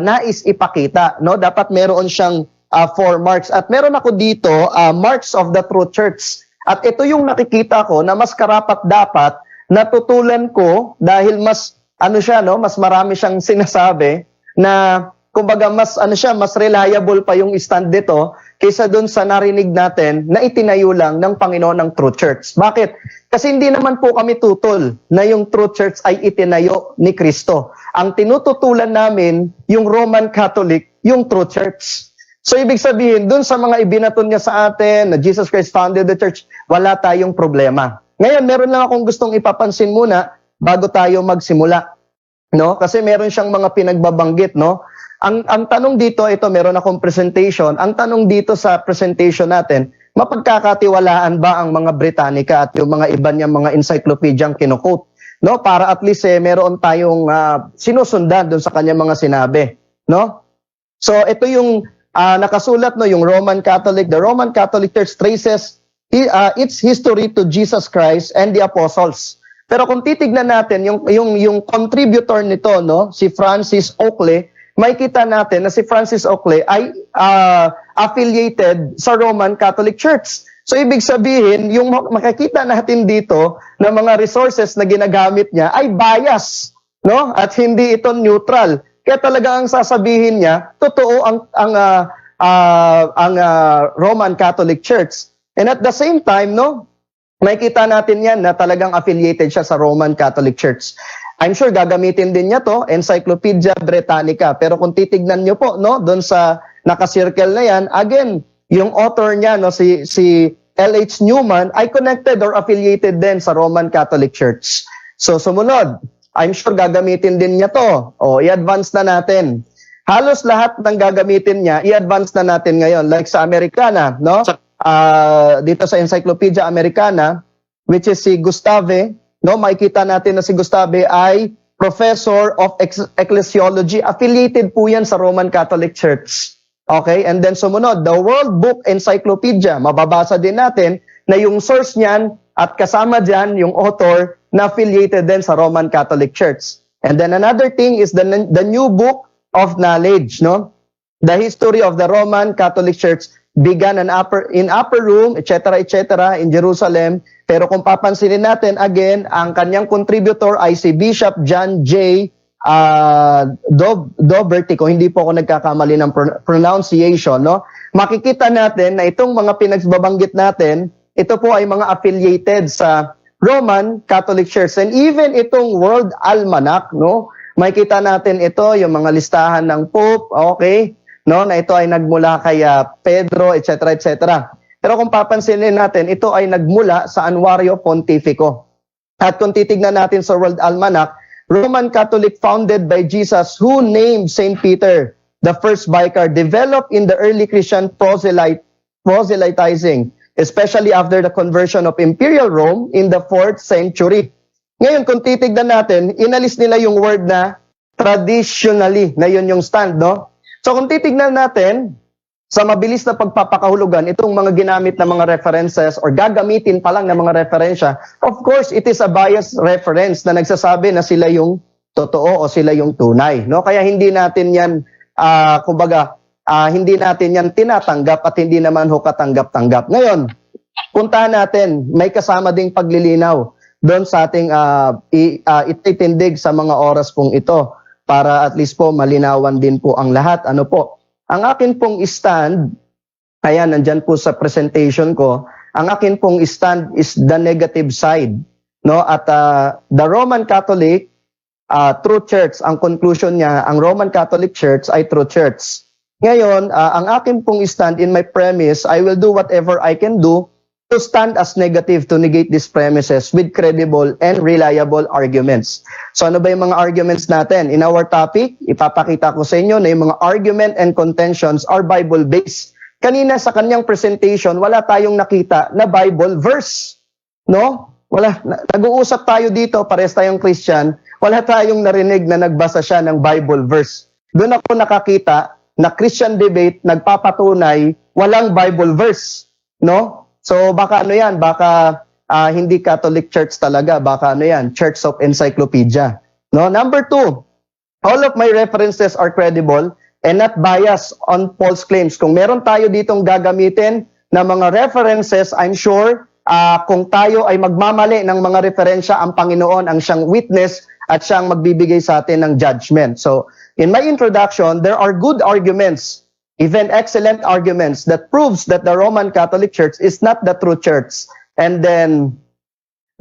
nais ipakita, no? Dapat meron siyang 4 marks. At meron ako dito marks of the true church. At ito yung nakikita ko na mas karapat-dapat natutulan ko dahil mas mas marami siyang sinasabi na kumbaga mas mas reliable pa yung stand dito kaysa doon sa narinig natin na itinayo lang ng Panginoon ng True Church. Bakit? Kasi hindi naman po kami tutol na yung True Church ay itinayo ni Kristo. Ang tinututulan namin yung Roman Catholic, yung True Church. So ibig sabihin, doon sa mga ibinaton niya sa atin na Jesus Christ founded the church, wala tayong problema. Ngayon, meron lang akong gustong ipapansin muna bago tayo magsimula. No? Kasi meron siyang mga pinagbabanggit, no? Ang tanong dito, ito meron akong presentation. Ang tanong dito sa presentation natin, mapagkakatiwalaan ba ang mga Britannica at yung mga iba niyang mga encyclopedia kinukote? No? Para at least meron tayong sinusundan doon sa kanyang mga sinabi, no? So ito yung nakasulat, no, yung Roman Catholic. The Roman Catholic Church traces its history to Jesus Christ and the apostles. Pero kung titignan natin yung contributor nito, no, si Francis Oakley, makikita natin na si Francis Oakley ay affiliated sa Roman Catholic Church. So ibig sabihin, yung makikita natin dito na mga resources na ginagamit niya ay bias, no? At hindi ito neutral. Kaya talaga ang sasabihin niya, totoo ang Roman Catholic Church. And at the same time, no, makikita natin yan na talagang affiliated siya sa Roman Catholic Church. I'm sure gagamitin din niya to, Encyclopedia Britannica. Pero kung titignan niyo po, no, doon sa nakasircle na yan, again, yung author niya, no, si L.H. Newman, ay connected or affiliated din sa Roman Catholic Church. So, sumunod, I'm sure gagamitin din niya to. O, i-advance na natin. Halos lahat ng gagamitin niya, i-advance na natin ngayon. Like sa Americana, no? Dito sa Encyclopedia Americana, which is si Gustave, no? Makikita natin na si Gustave ay Professor of Ecclesiology. Affiliated po yan sa Roman Catholic Church. Okay? And then sumunod, the World Book Encyclopedia. Mababasa din natin na yung source niyan at kasama dyan yung author na affiliated din sa Roman Catholic Church. And then another thing is the New Book of Knowledge, no? The history of the Roman Catholic Church began in upper room, etc., etc., in Jerusalem. Pero kung papansinin natin, again, ang kanyang contributor ay si Bishop John J. Doherty, kung hindi po ako nagkakamali ng pronunciation, no? Makikita natin na itong mga pinagbabanggit natin, ito po ay mga affiliated sa Roman Catholic Church. And even itong World Almanac, no? Makikita natin ito, yung mga listahan ng Pope, okay? No, na ito ay nagmula kay Pedro, etc., etc. Pero kung papansinin natin, ito ay nagmula sa Annuario Pontifico. At kung titignan natin sa World Almanac, Roman Catholic founded by Jesus, who named St. Peter, the first vicar, developed in the early Christian proselytizing, especially after the conversion of Imperial Rome in the 4th century. Ngayon, kung titignan natin, inalis nila yung word na traditionally, na yun yung stand, no? So kung titignan natin, sa mabilis na pagpapakahulugan, itong mga ginamit na mga references or gagamitin pa lang ng mga referensya, of course, it is a biased reference na nagsasabi na sila yung totoo o sila yung tunay. No? Kaya hindi natin yan, hindi natin yan tinatanggap at hindi naman ho katanggap-tanggap. Ngayon, puntahan natin, may kasama ding paglilinaw doon sa ating ititindig sa mga oras pong ito, para at least po malinawan din po ang lahat. Ano po? Ang akin pong stand, ayan, nandyan po sa presentation ko, ang akin pong stand is the negative side. No? At the Roman Catholic, true church, ang conclusion niya, ang Roman Catholic Church ay true church. Ngayon, ang akin pong stand in my premise, I will do whatever I can do to stand as negative to negate these premises with credible and reliable arguments. So ano ba yung mga arguments natin? In our topic, ipapakita ko sa inyo na yung mga argument and contentions are Bible-based. Kanina sa kanyang presentation, wala tayong nakita na Bible verse. No? Wala. Nag-uusap tayo dito, pares tayong Christian, wala tayong narinig na nagbasa siya ng Bible verse. Doon ako nakakita na Christian debate nagpapatunay walang Bible verse. No? So baka ano yan, baka hindi Catholic Church talaga, baka ano yan, Church of Encyclopedia. No? Number 2, All of my references are credible and not biased on false claims. Kung meron tayo ditong gagamitin na mga references, I'm sure kung tayo ay magmamali ng mga referensya, ang Panginoon ang siyang witness at siyang magbibigay sa atin ng judgment. So, in my introduction, there are good arguments, even excellent arguments that proves that the Roman Catholic Church is not the true church. And then,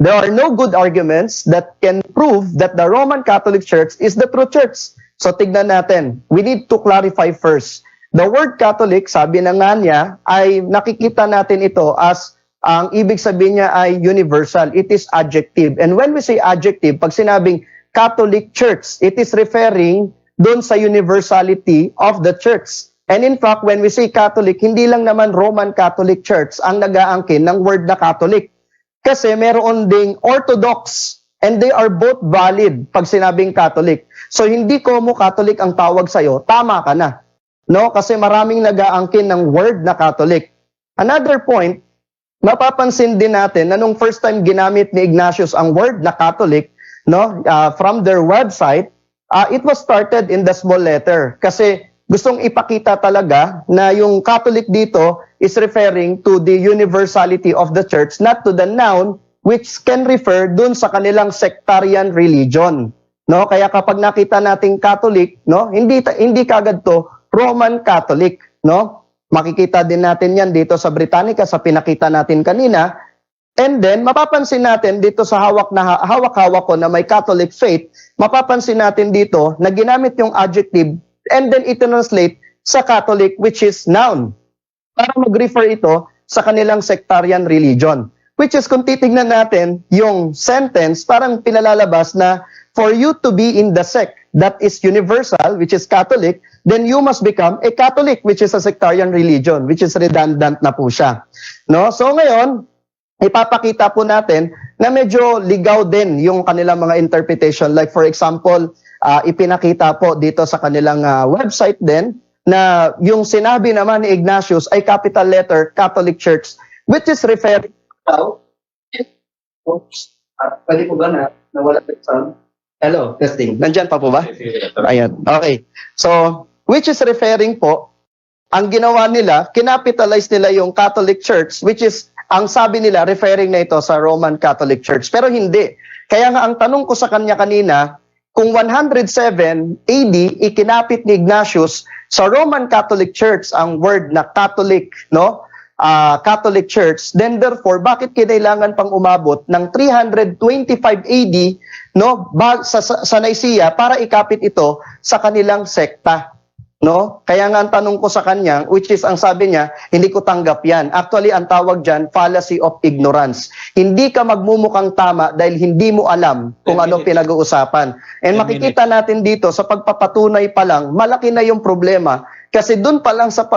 there are no good arguments that can prove that the Roman Catholic Church is the true church. So, tignan natin. We need to clarify first. The word Catholic, sabi na nga niya, ay nakikita natin ito as ang ibig sabihin niya ay universal. It is adjective. And when we say adjective, pag sinabing Catholic Church, it is referring doon sa universality of the church. And in fact, when we say Catholic, hindi lang naman Roman Catholic Church ang nag-aangkin ng word na Catholic. Kasi meron ding Orthodox, and they are both valid pag sinabing Catholic. So hindi como Catholic ang tawag sa'yo, tama ka na. No? Kasi maraming nag-aangkin ng word na Catholic. Another point, mapapansin din natin na nung first time ginamit ni Ignatius ang word na Catholic, no, from their website, it was started in the small letter. Kasi gustong ipakita talaga na yung Catholic dito is referring to the universality of the church, not to the noun which can refer dun sa kanilang sectarian religion. No, kaya kapag nakita nating Catholic, no, hindi kagad to Roman Catholic, no? Makikita din natin 'yan dito sa Britannica sa pinakita natin kanina. And then mapapansin natin dito sa hawak-hawak ko na may Catholic faith, mapapansin natin dito na ginamit yung adjective and then i-translate sa Catholic, which is noun, para mag-refer ito sa kanilang sectarian religion. Which is, kung titignan natin yung sentence, parang pinalalabas na for you to be in the sect that is universal, which is Catholic, then you must become a Catholic, which is a sectarian religion, which is redundant na po siya. No? So ngayon, ipapakita po natin na medyo ligaw din yung kanilang mga interpretation. Like for example, ipinakita po dito sa kanilang website din na yung sinabi naman ni Ignatius ay capital letter Catholic Church, which is referring to... Oops. Pwede po ba na nawala yung sound? Hello, testing. Nandyan pa po ba? Ayan. Okay. So, which is referring po, ang ginawa nila, kinapitalize nila yung Catholic Church, which is, ang sabi nila, referring na ito sa Roman Catholic Church. Pero hindi. Kaya nga, ang tanong ko sa kanya kanina, kung 107 AD, ikinapit ni Ignatius sa Roman Catholic Church ang word na Catholic, no? Catholic Church, then therefore, bakit kinailangan pang umabot ng 325 AD, no, sa Nicaea para ikapit ito sa kanilang sekta? No? Kaya nga ang tanong ko sa kanya, which is ang sabi niya, hindi ko tanggap yan. Actually, ang tawag dyan, fallacy of ignorance. Hindi ka magmumukhang tama dahil hindi mo alam kung ano pinag-uusapan. And makikita natin dito, sa pagpapatunay pa lang, malaki na yung problema. Kasi dun pa lang sa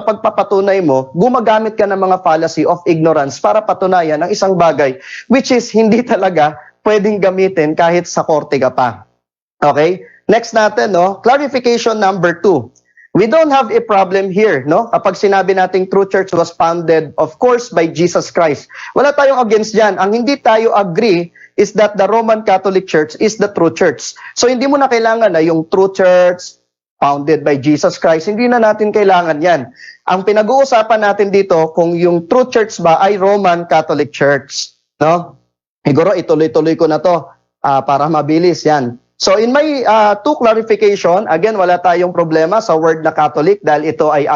pagpapatunay mo, gumagamit ka ng mga fallacy of ignorance para patunayan ang isang bagay, which is hindi talaga pwedeng gamitin kahit sa korte ka pa. Okay? Next natin, no? Clarification number 2. We don't have a problem here, no? Kapag sinabi nating true church was founded, of course, by Jesus Christ. Wala tayong against yan. Ang hindi tayo agree is that the Roman Catholic Church is the true church. So, hindi mo na kailangan na yung true church founded by Jesus Christ. Hindi na natin kailangan yan. Ang pinag-uusapan natin dito, kung yung true church ba ay Roman Catholic Church, no? Siguro, ituloy-tuloy ko na to para mabilis yan. So in my 2 clarification, again, wala tayong problema sa word na Catholic dahil ito ay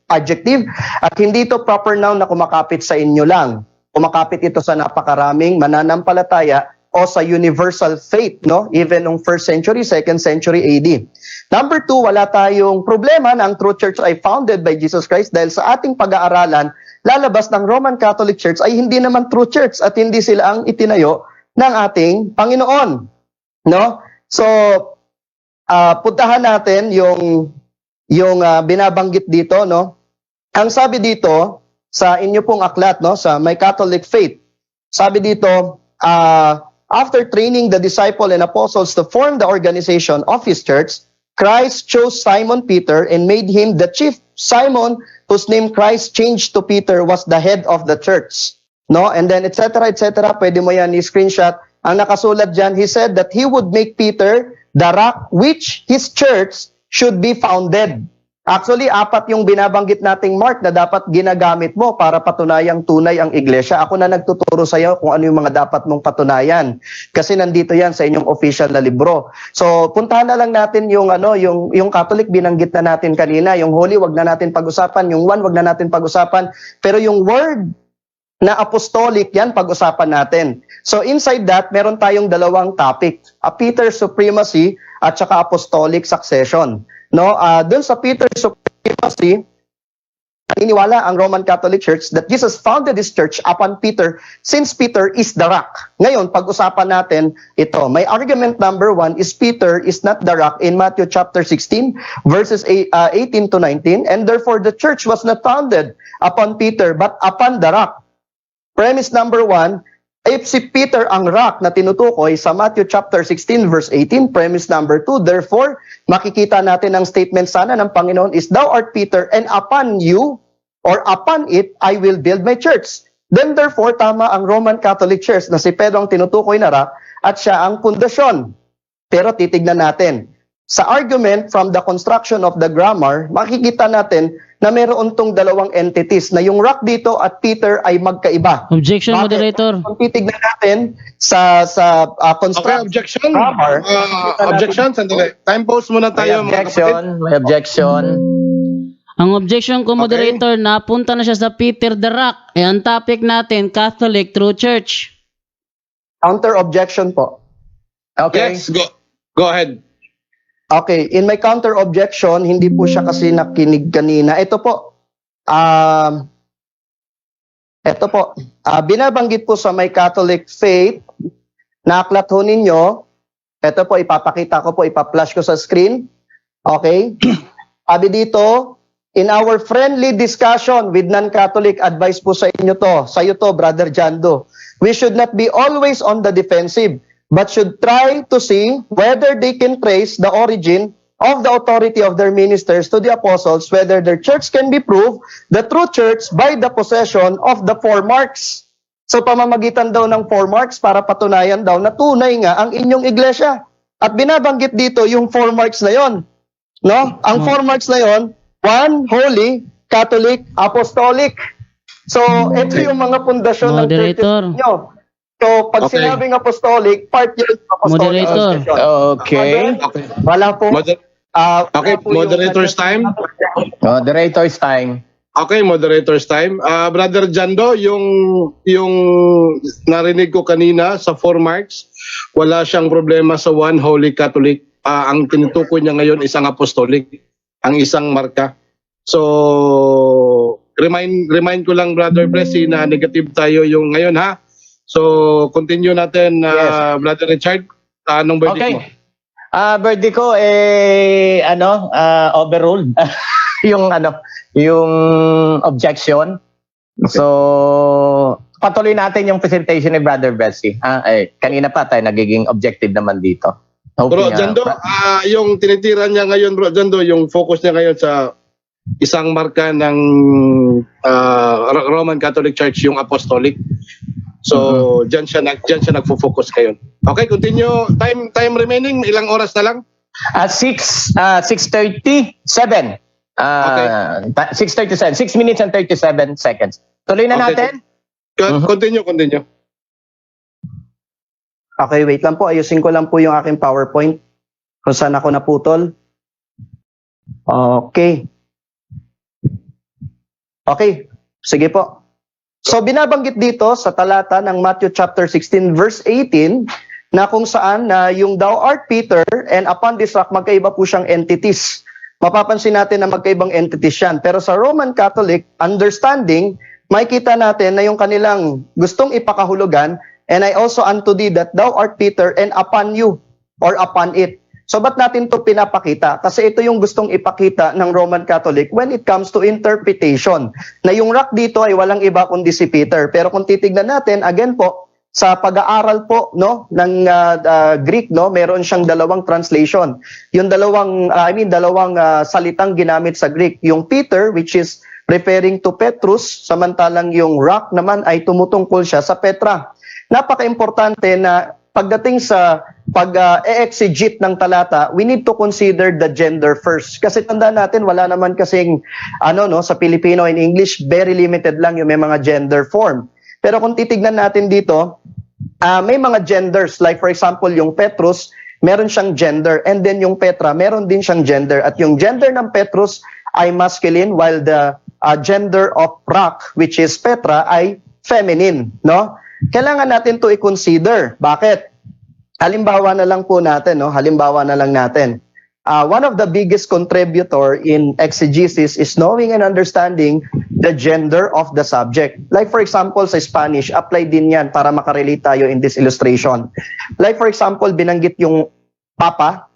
adjective at hindi ito proper noun na kumakapit sa inyo lang. Kumakapit ito sa napakaraming mananampalataya o sa universal faith, no? Even nung 1st century, 2nd century AD. Number 2, wala tayong problema na ang true church ay founded by Jesus Christ dahil sa ating pag-aaralan, lalabas ng Roman Catholic Church ay hindi naman true church at hindi sila ang itinayo ng ating Panginoon, no? So, puntahan natin yung binabanggit dito, no? Ang sabi dito sa inyo pong aklat, no, sa My Catholic Faith, sabi dito, after training the disciple and apostles to form the organization of his church, Christ chose Simon Peter and made him the chief. Simon, whose name Christ changed to Peter, was the head of the church, no? And then etc. etc. Pwede mo yan i-screenshot. Ang nakasulat dyan, he said that he would make Peter the rock which his church should be founded. Actually, 4 yung binabanggit nating mark na dapat ginagamit mo para patunayang tunay ang iglesia. Ako na nagtuturo sa iyo kung ano yung mga dapat mong patunayan. Kasi nandito yan sa inyong official na libro. So, puntahan na lang natin yung Catholic binanggit na natin kanina. Yung Holy, wag na natin pag-usapan. Yung One, wag na natin pag-usapan. Pero yung Word na apostolic, yan pag-usapan natin. So, inside that, meron tayong 2 topic. Peter's supremacy at saka apostolic succession. No, doon sa Peter's supremacy, naniniwala ang Roman Catholic Church that Jesus founded His church upon Peter, since Peter is the rock. Ngayon, pag-usapan natin ito. My argument number 1 is Peter is not the rock in Matthew chapter 16, verses 18 to 19, and therefore the church was not founded upon Peter, but upon the rock. Premise number 1, if si Peter ang rock na tinutukoy sa Matthew chapter 16 verse 18, premise number 2, therefore, makikita natin ang statement sana ng Panginoon is, Thou art Peter, and upon you, or upon it, I will build my church. Then therefore, tama ang Roman Catholic Church na si Pedro ang tinutukoy na rock at siya ang pundasyon. Pero titignan natin. Sa argument from the construction of the grammar, makikita natin na meron tong 2 entities na yung rock dito at Peter ay magkaiba. Objection, Bakit? moderator. Kung titignan natin sa Okay, construction objection. grammar, Objection, sandali. Time pause muna May tayo, mga kapatid. objection, may objection. Ang objection ko, moderator, napunta na siya sa Peter the Rock. Eh, ang topic natin, Catholic True Church. counter objection po. Okay. Yes, go ahead. Okay, in my counter objection, hindi po siya kasi nakinig kanina. Ito po. Binabanggit po sa My Catholic Faith, na-aklat ho ninyo. Ito po, ipapakita ko po, ipa-flash ko sa screen. Okay? Sabi dito, in our friendly discussion with non-Catholic, advice po sa inyo to, sa iyo to, Brother Jando, we should not be always on the defensive, but should try to see whether they can trace the origin of the authority of their ministers to the apostles, whether their church can be proved the true church by the possession of the 4 marks. So pamamagitan daw ng 4 marks para patunayan daw na tunay nga ang inyong iglesia. At binabanggit dito yung 4 marks na yon. No? Ang 4 marks na yon, 1, holy, Catholic, apostolic. So ito yung mga pundasyon ng churches Moderator. ninyo. So, pag Okay. sinabing apostolic, part yun ng apostolic Moderator. confession. Okay. Okay. Wala po. Okay, wala po yung- moderator's time. Moderator's time. Okay, moderator's time. Brother Jando, yung narinig ko kanina sa 4 marks, wala siyang problema sa 1 Holy Catholic. Ang tinutukoy niya ngayon isang apostolic, ang isang marka. So, remind ko lang, Brother Blessy, na negative tayo yung ngayon, ha? So, continue natin, Yes. Brother Richard. Anong verdict Okay. mo? Verdict ko overruled yung objection. So patuloy natin yung presentation ni Brother Bessie. Kanina pa tayo nagiging objective naman dito. Bro Jando, yung tinitira niya ngayon, Bro Jando, yung focus niya ngayon sa isang marka ng Roman Catholic Church, yung apostolic. So, diyan siya nagfo-focus ngayon. Okay, continue. Time remaining, ilang oras na lang? 6:37. 6:37. 6 minutes and 37 seconds. Tuloy na Okay. natin. Continue. Okay, wait lang po. Ayusin ko lang po yung aking PowerPoint kung saan ako naputol. Okay. Okay, sige po. So binabanggit dito sa talata ng Matthew chapter 16 verse 18 na kung saan na yung thou art Peter and upon this rock magkaiba po siyang entities. Mapapansin natin na magkaibang entities yan. Pero sa Roman Catholic understanding, makikita natin na yung kanilang gustong ipakahulugan, and I also unto thee that thou art Peter and upon you or upon it. So ba't natin to pinapakita? Kasi ito yung gustong ipakita ng Roman Catholic when it comes to interpretation. Na yung rock dito ay walang iba kundi si Peter. Pero kung titignan natin, again po, sa pag-aaral po no ng Greek, no, meron siyang 2 translation. Yung dalawang salitang ginamit sa Greek, yung Peter which is referring to Petrus, samantalang yung rock naman ay tumutungkol siya sa Petra. Napaka-importante na pagdating sa exegete ng talata, we need to consider the gender first. Kasi tandaan natin, wala naman kasing, sa Filipino and English, very limited lang yung may mga gender form. Pero kung titignan natin dito, may mga genders. Like for example, yung Petrus, meron siyang gender. And then yung Petra, meron din siyang gender. At yung gender ng Petrus ay masculine, while the gender of Rock, which is Petra, ay feminine, no? Kailangan natin to i-consider. Bakit? Halimbawa na lang po natin, no? Halimbawa na lang natin. One of the biggest contributor in exegesis is knowing and understanding the gender of the subject. Like for example, sa Spanish, apply din yan para makarelate tayo in this illustration. Like for example, binanggit yung papa,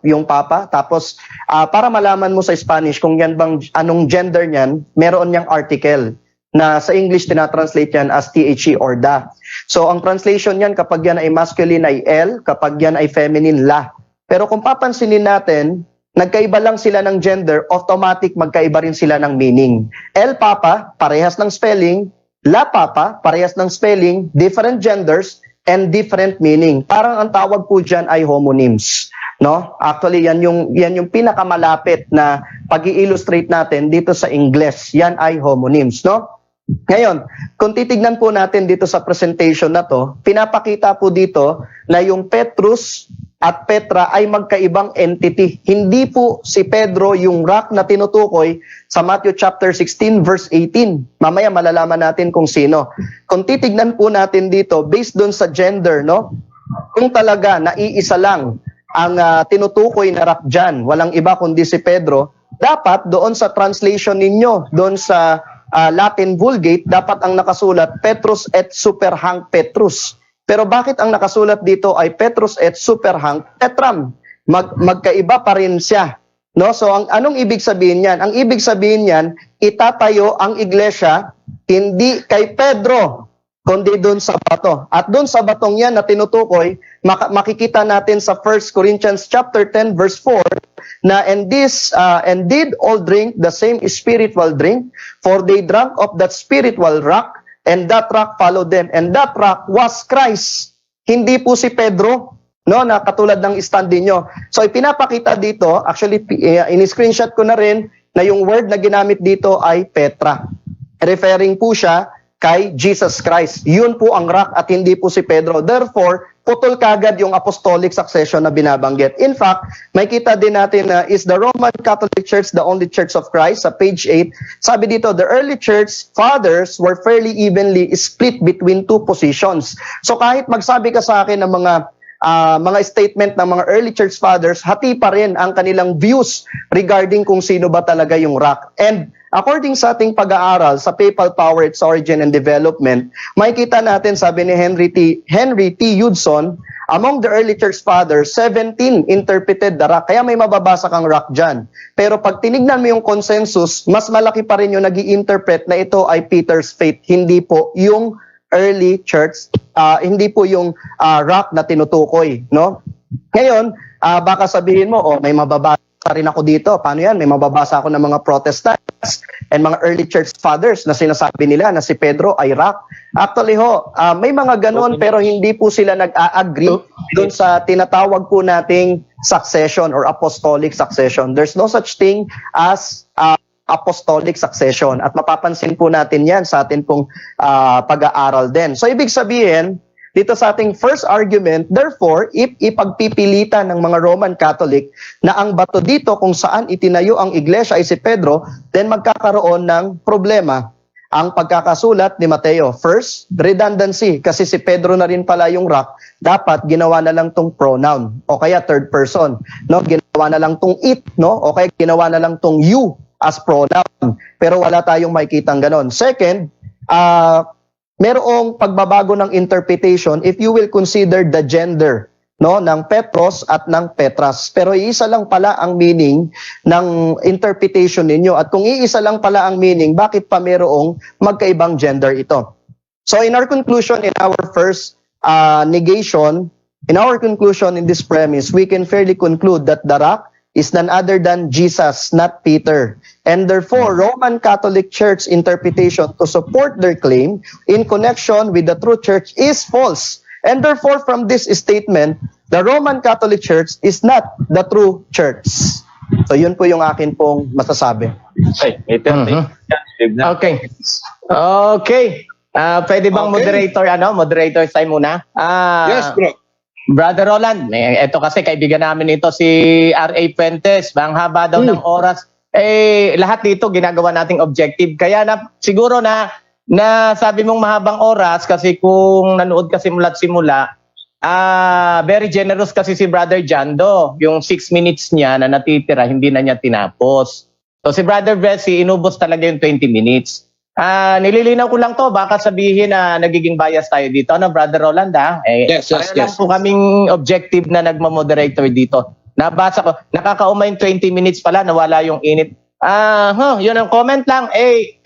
yung papa, tapos para malaman mo sa Spanish kung yan bang anong gender niyan, meron niyang article na sa English tinatranslate yan as the or the. So ang translation yan kapag yan ay masculine ay el, kapag yan ay feminine la. Pero kung papansinin natin, nagkaiba lang sila ng gender, automatic magkaiba rin sila ng meaning. El papa, parehas ng spelling, la papa, parehas ng spelling, different genders and different meaning. Parang ang tawag po diyan ay homonyms. No? Actually, yan yung pinakamalapit na pag-i-illustrate natin dito sa English. Yan ay homonyms, no? Ngayon, kung titignan po natin dito sa presentation na to, pinapakita po dito na yung Petrus at Petra ay magkaibang entity. Hindi po si Pedro yung rock na tinutukoy sa Matthew chapter 16 verse 18. Mamaya malalaman natin kung sino. Kung titignan po natin dito, based doon sa gender, no? Kung talaga naiisa lang ang tinutukoy na rock dyan, walang iba kundi si Pedro, dapat doon sa translation ninyo, doon sa Latin Vulgate, dapat ang nakasulat Petrus et super hanc Petrus. Pero bakit ang nakasulat dito ay Petrus et super hanc Petram? Magkaiba pa rin siya. No? So anong ibig sabihin niyan? Ang ibig sabihin niyan, itatayo ang iglesia hindi kay Pedro, kundi doon sa bato. At doon sa batong yan na tinutukoy, makikita natin sa 1 Corinthians chapter 10 verse 4 na and did all drink the same spiritual drink, for they drank of that spiritual rock, and that rock followed them, and that rock was Christ. Hindi po si Pedro, no, na katulad ng stand ninyo. So ipinapakita dito, actually in-screenshot ko na rin na yung word na ginamit dito ay Petra. Referring po siya kay Jesus Christ. Yun po ang rock at hindi po si Pedro. Therefore, putol kagad yung apostolic succession na binabanggit. In fact, may kita din natin na is the Roman Catholic Church the only Church of Christ? Sa page 8, sabi dito, the early church fathers were fairly evenly split between two positions. So kahit magsabi ka sa akin ng mga statement ng mga early church fathers, hati pa rin ang kanilang views regarding kung sino ba talaga yung rock. And according sa ating pag-aaral sa Papal Power, its Origin and Development, makikita natin, sabi ni Henry T. Hudson, among the early church fathers, 17 interpreted the rock. Kaya may mababasa kang rock dyan. Pero pag tinignan mo yung consensus, mas malaki pa rin yung nag-i-interpret na ito ay Peter's faith, hindi po yung early church, hindi po yung rock na tinutukoy, no? Ngayon, baka sabihin mo, may mababasa rin ako dito. Paano yan? May mababasa ako ng mga Protestants and mga early church fathers na sinasabi nila na si Pedro ay rock. Actually may mga ganon pero hindi po sila nag-a-agree doon sa tinatawag po nating succession or apostolic succession. There's no such thing as apostolic succession. At mapapansin po natin yan sa atin pong pag-aaral din. So ibig sabihin, dito sa ating first argument, therefore, if ipagpipilitan ng mga Roman Catholic na ang bato dito kung saan itinayo ang iglesia ay si Pedro, then magkakaroon ng problema ang pagkakasulat ni Mateo. First, redundancy, kasi si Pedro na rin pala yung rock, dapat ginawa na lang tong pronoun o kaya third person, no? Ginawa na lang tong it, no? O kaya ginawa na lang tong you as pronoun. Pero wala tayong makikitang ganon. Second, merong pagbabago ng interpretation if you will consider the gender, no, ng Petros at ng Petras. Pero iisa lang pala ang meaning ng interpretation ninyo. At kung iisa lang pala ang meaning, bakit pa merong magkaibang gender ito? So in our conclusion, in our first negation, in our conclusion in this premise, we can fairly conclude that the rock is none other than Jesus, not Peter. And therefore, Roman Catholic Church interpretation to support their claim in connection with the true church is false. And therefore, from this statement, the Roman Catholic Church is not the true church. So yun po yung akin pong masasabi. Okay, may 30. Okay. Okay. Pwede bang Okay. moderator time muna? Yes, bro. Brother Roland, ito kasi kaibigan namin ito si R.A. Fuentes. Ang haba daw ng oras. Lahat dito ginagawa nating objective. Kaya siguro na sabi mong mahabang oras kasi kung nanood ka simula't simula, very generous kasi si Brother Jando. Yung 6 minutes niya na natitira, hindi na niya tinapos. So si Brother Bessie, inubos talaga yung 20 minutes. Nililinaw ko lang to, baka sabihin na nagiging bias tayo dito. Ano, Brother Roland, Yes, pareho lang yes. po kaming objective na nagmamoderator dito. Nabasa ko, nakakaumay 20 minutes pala, nawala yung init. Yun ang comment lang.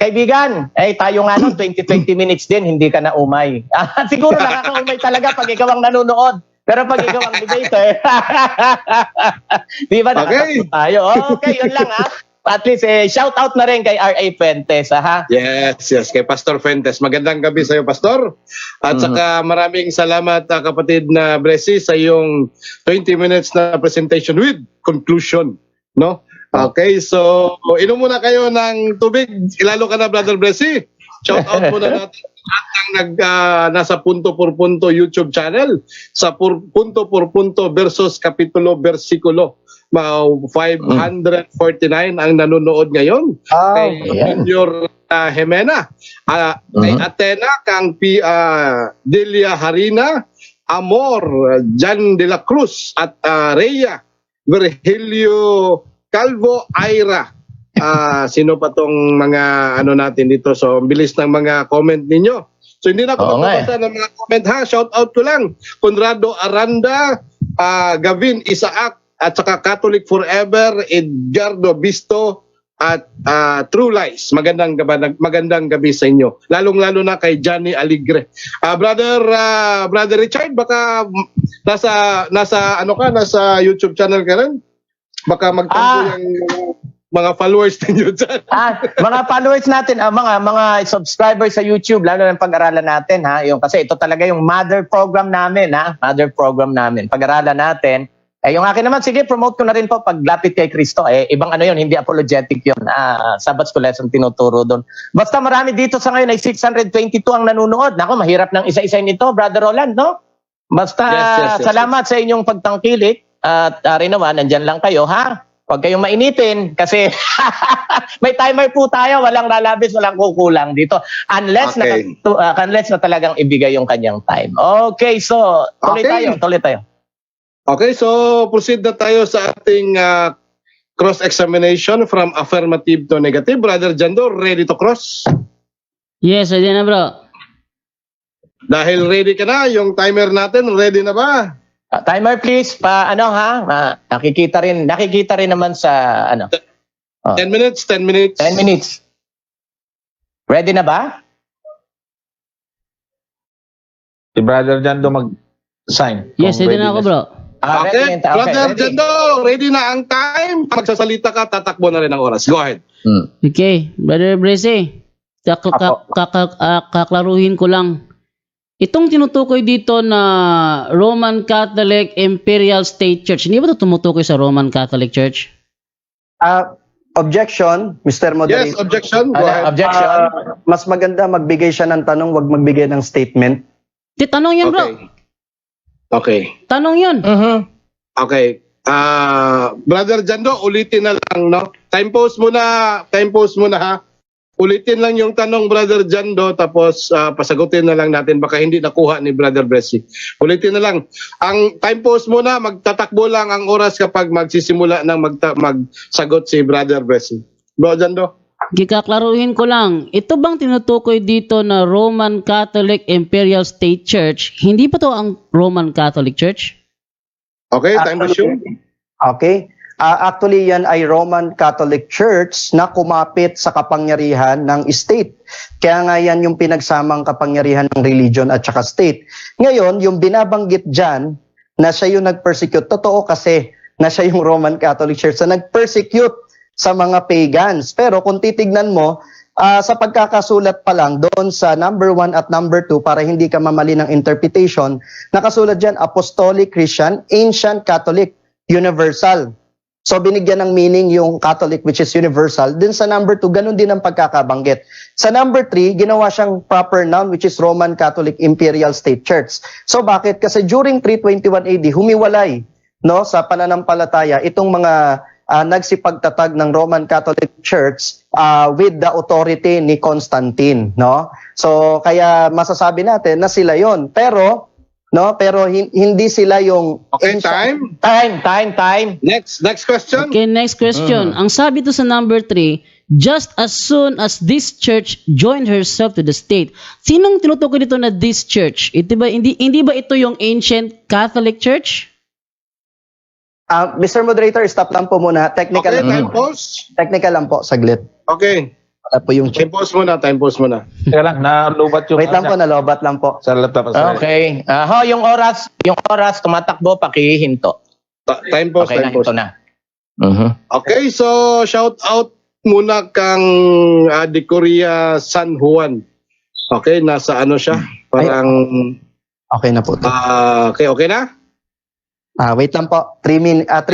Kaibigan, tayo nga nun, 20 minutes din, hindi ka na umay. Siguro nakakaumay talaga pag ikaw ang nanonood. Pero pag ikaw ang debater, di ba nakakaumay tayo? Okay, yun lang At least, shout out na rin kay R.A. Fuentes, ha? Yes, kay Pastor Fuentes. Magandang gabi sa iyo, Pastor. At saka maraming salamat, kapatid na Blessy, sa iyong 20 minutes na presentation with conclusion. No? Okay, so inom muna kayo ng tubig. Ilalo ka na, Brother Blessy. Shout out muna natin ang nasa Punto por Punto YouTube channel sa Punto por Punto versus Kapitulo Versikulo. 549 ang nanonood ngayon. Kay Junior Jimena, kay Athena, kang Delia Harina, Amor, Jan de la Cruz, at Rhea, Virgilio Calvo, Ira. Sino pa tong mga natin dito? So, ang bilis ng mga comment ninyo. So, hindi na ako magbabasa ng mga comment Shout out ko lang. Conrado Aranda, Gavin Isaac, at saka Catholic Forever, Edgardo Bisto, at True Lies. Magandang gabi sa inyo. Lalong-lalo na kay Johnny Aligre. Brother Richard, baka nasa YouTube channel ka rin? Baka magtampo yung mga followers ninyo dyan. Mga followers natin, mga subscribers sa YouTube, lalo ng pag-aralan natin, kasi ito talaga yung mother program namin, mother program namin. Pag-aralan natin. Yung akin naman, sige, promote ko na rin po paglapit kay Kristo. Ibang yun, hindi apologetic yun. Sabbath School lesson tinuturo doon. Basta marami dito sa ngayon ay 622 ang nanonood. Nako, mahirap ng isa-isa nito, Brother Roland, no? Basta Yes. salamat sa inyong pagtangkilik. At rin naman, nandyan lang kayo, ha? Huwag kayong mainitin kasi may timer po tayo. Walang lalabis, walang kukulang dito. Unless na talagang ibigay yung kanyang time. Okay, so tuloy tayo. Okay, so proceed na tayo sa ating cross-examination from affirmative to negative. Brother Jando, ready to cross? Yes, ready na bro. Dahil ready ka na, yung timer natin, ready na ba? Timer please, nakikita rin naman sa 10 minutes. 10 minutes. Ready na ba? Si Brother Jando mag-sign. Yes, ready na ako bro. Okay, Brother Jando, ready na ang time. Magsasalita ka, tatakbo na rin ang oras. Go ahead. Okay, Brother Blessy, kaklaruhin ko lang. Itong tinutukoy dito na Roman Catholic Imperial State Church, hindi ba ito tumutukoy sa Roman Catholic Church? Objection, Mr. Moderator. Yes, objection. Go ahead. Objection. Mas maganda magbigay siya ng tanong, wag magbigay ng statement. Tanong yan bro. Okay. Tanong yun. Okay. Brother Jando, ulitin na lang, no? Time pause muna ha. Ulitin lang yung tanong, Brother Jando, tapos pasagutin na lang natin. Baka hindi nakuha ni Brother Blessy. Ulitin na lang. Ang time pause muna, magtatakbo lang ang oras kapag magsisimula ng magsagot si Brother Blessy. Bro Jando? Kikaklaruhin ko lang, ito bang tinutukoy dito na Roman Catholic Imperial State Church? Hindi pa to ang Roman Catholic Church? Okay, time to shoot. Okay. Actually, yan ay Roman Catholic Church na kumapit sa kapangyarihan ng state. Kaya nga yan yung pinagsamang kapangyarihan ng religion at saka state. Ngayon, yung binabanggit dyan na siya yung nag-persecute, totoo kasi na siya yung Roman Catholic Church na nag-persecute sa mga pagans. Pero kung titignan mo, sa pagkakasulat pa lang doon sa number 1 at number 2 para hindi ka mamali ng interpretation, nakasulat dyan Apostolic, Christian, Ancient, Catholic, Universal. So binigyan ng meaning yung Catholic which is universal. Din sa number 2, ganun din ang pagkakabanggit. Sa number 3, ginawa siyang proper noun which is Roman Catholic Imperial State Church. So bakit? Kasi during 321 AD, humiwalay sa pananampalataya itong mga nagsipagtatag ng Roman Catholic Church with the authority ni Constantine. So kaya masasabi natin na sila yon. Pero hindi sila yung Okay, time. Time. Next question. Okay, next question. Ang sabi to sa number 3, just as soon as this church joined herself to the state. Sinong tinutukoy dito na this church? Ito ba, hindi ba ito yung ancient Catholic Church? Mr. Moderator, stop lang po muna. Technical Okay, lang time pause. Technical lang po, saglit. Okay. Wala po yung Time pause muna. Teka lang, nalubat yung... Wait lang po, nalobat lang po. Sa laptop. Okay. Yung oras tumatakbo, pakihinto. Time pause, Okay na, time pause. ito na. Mhm. Okay, so shout out muna kang De Coria San Juan. Okay, nasa ano siya? Parang Okay na po. okay na? Wait lang po. 3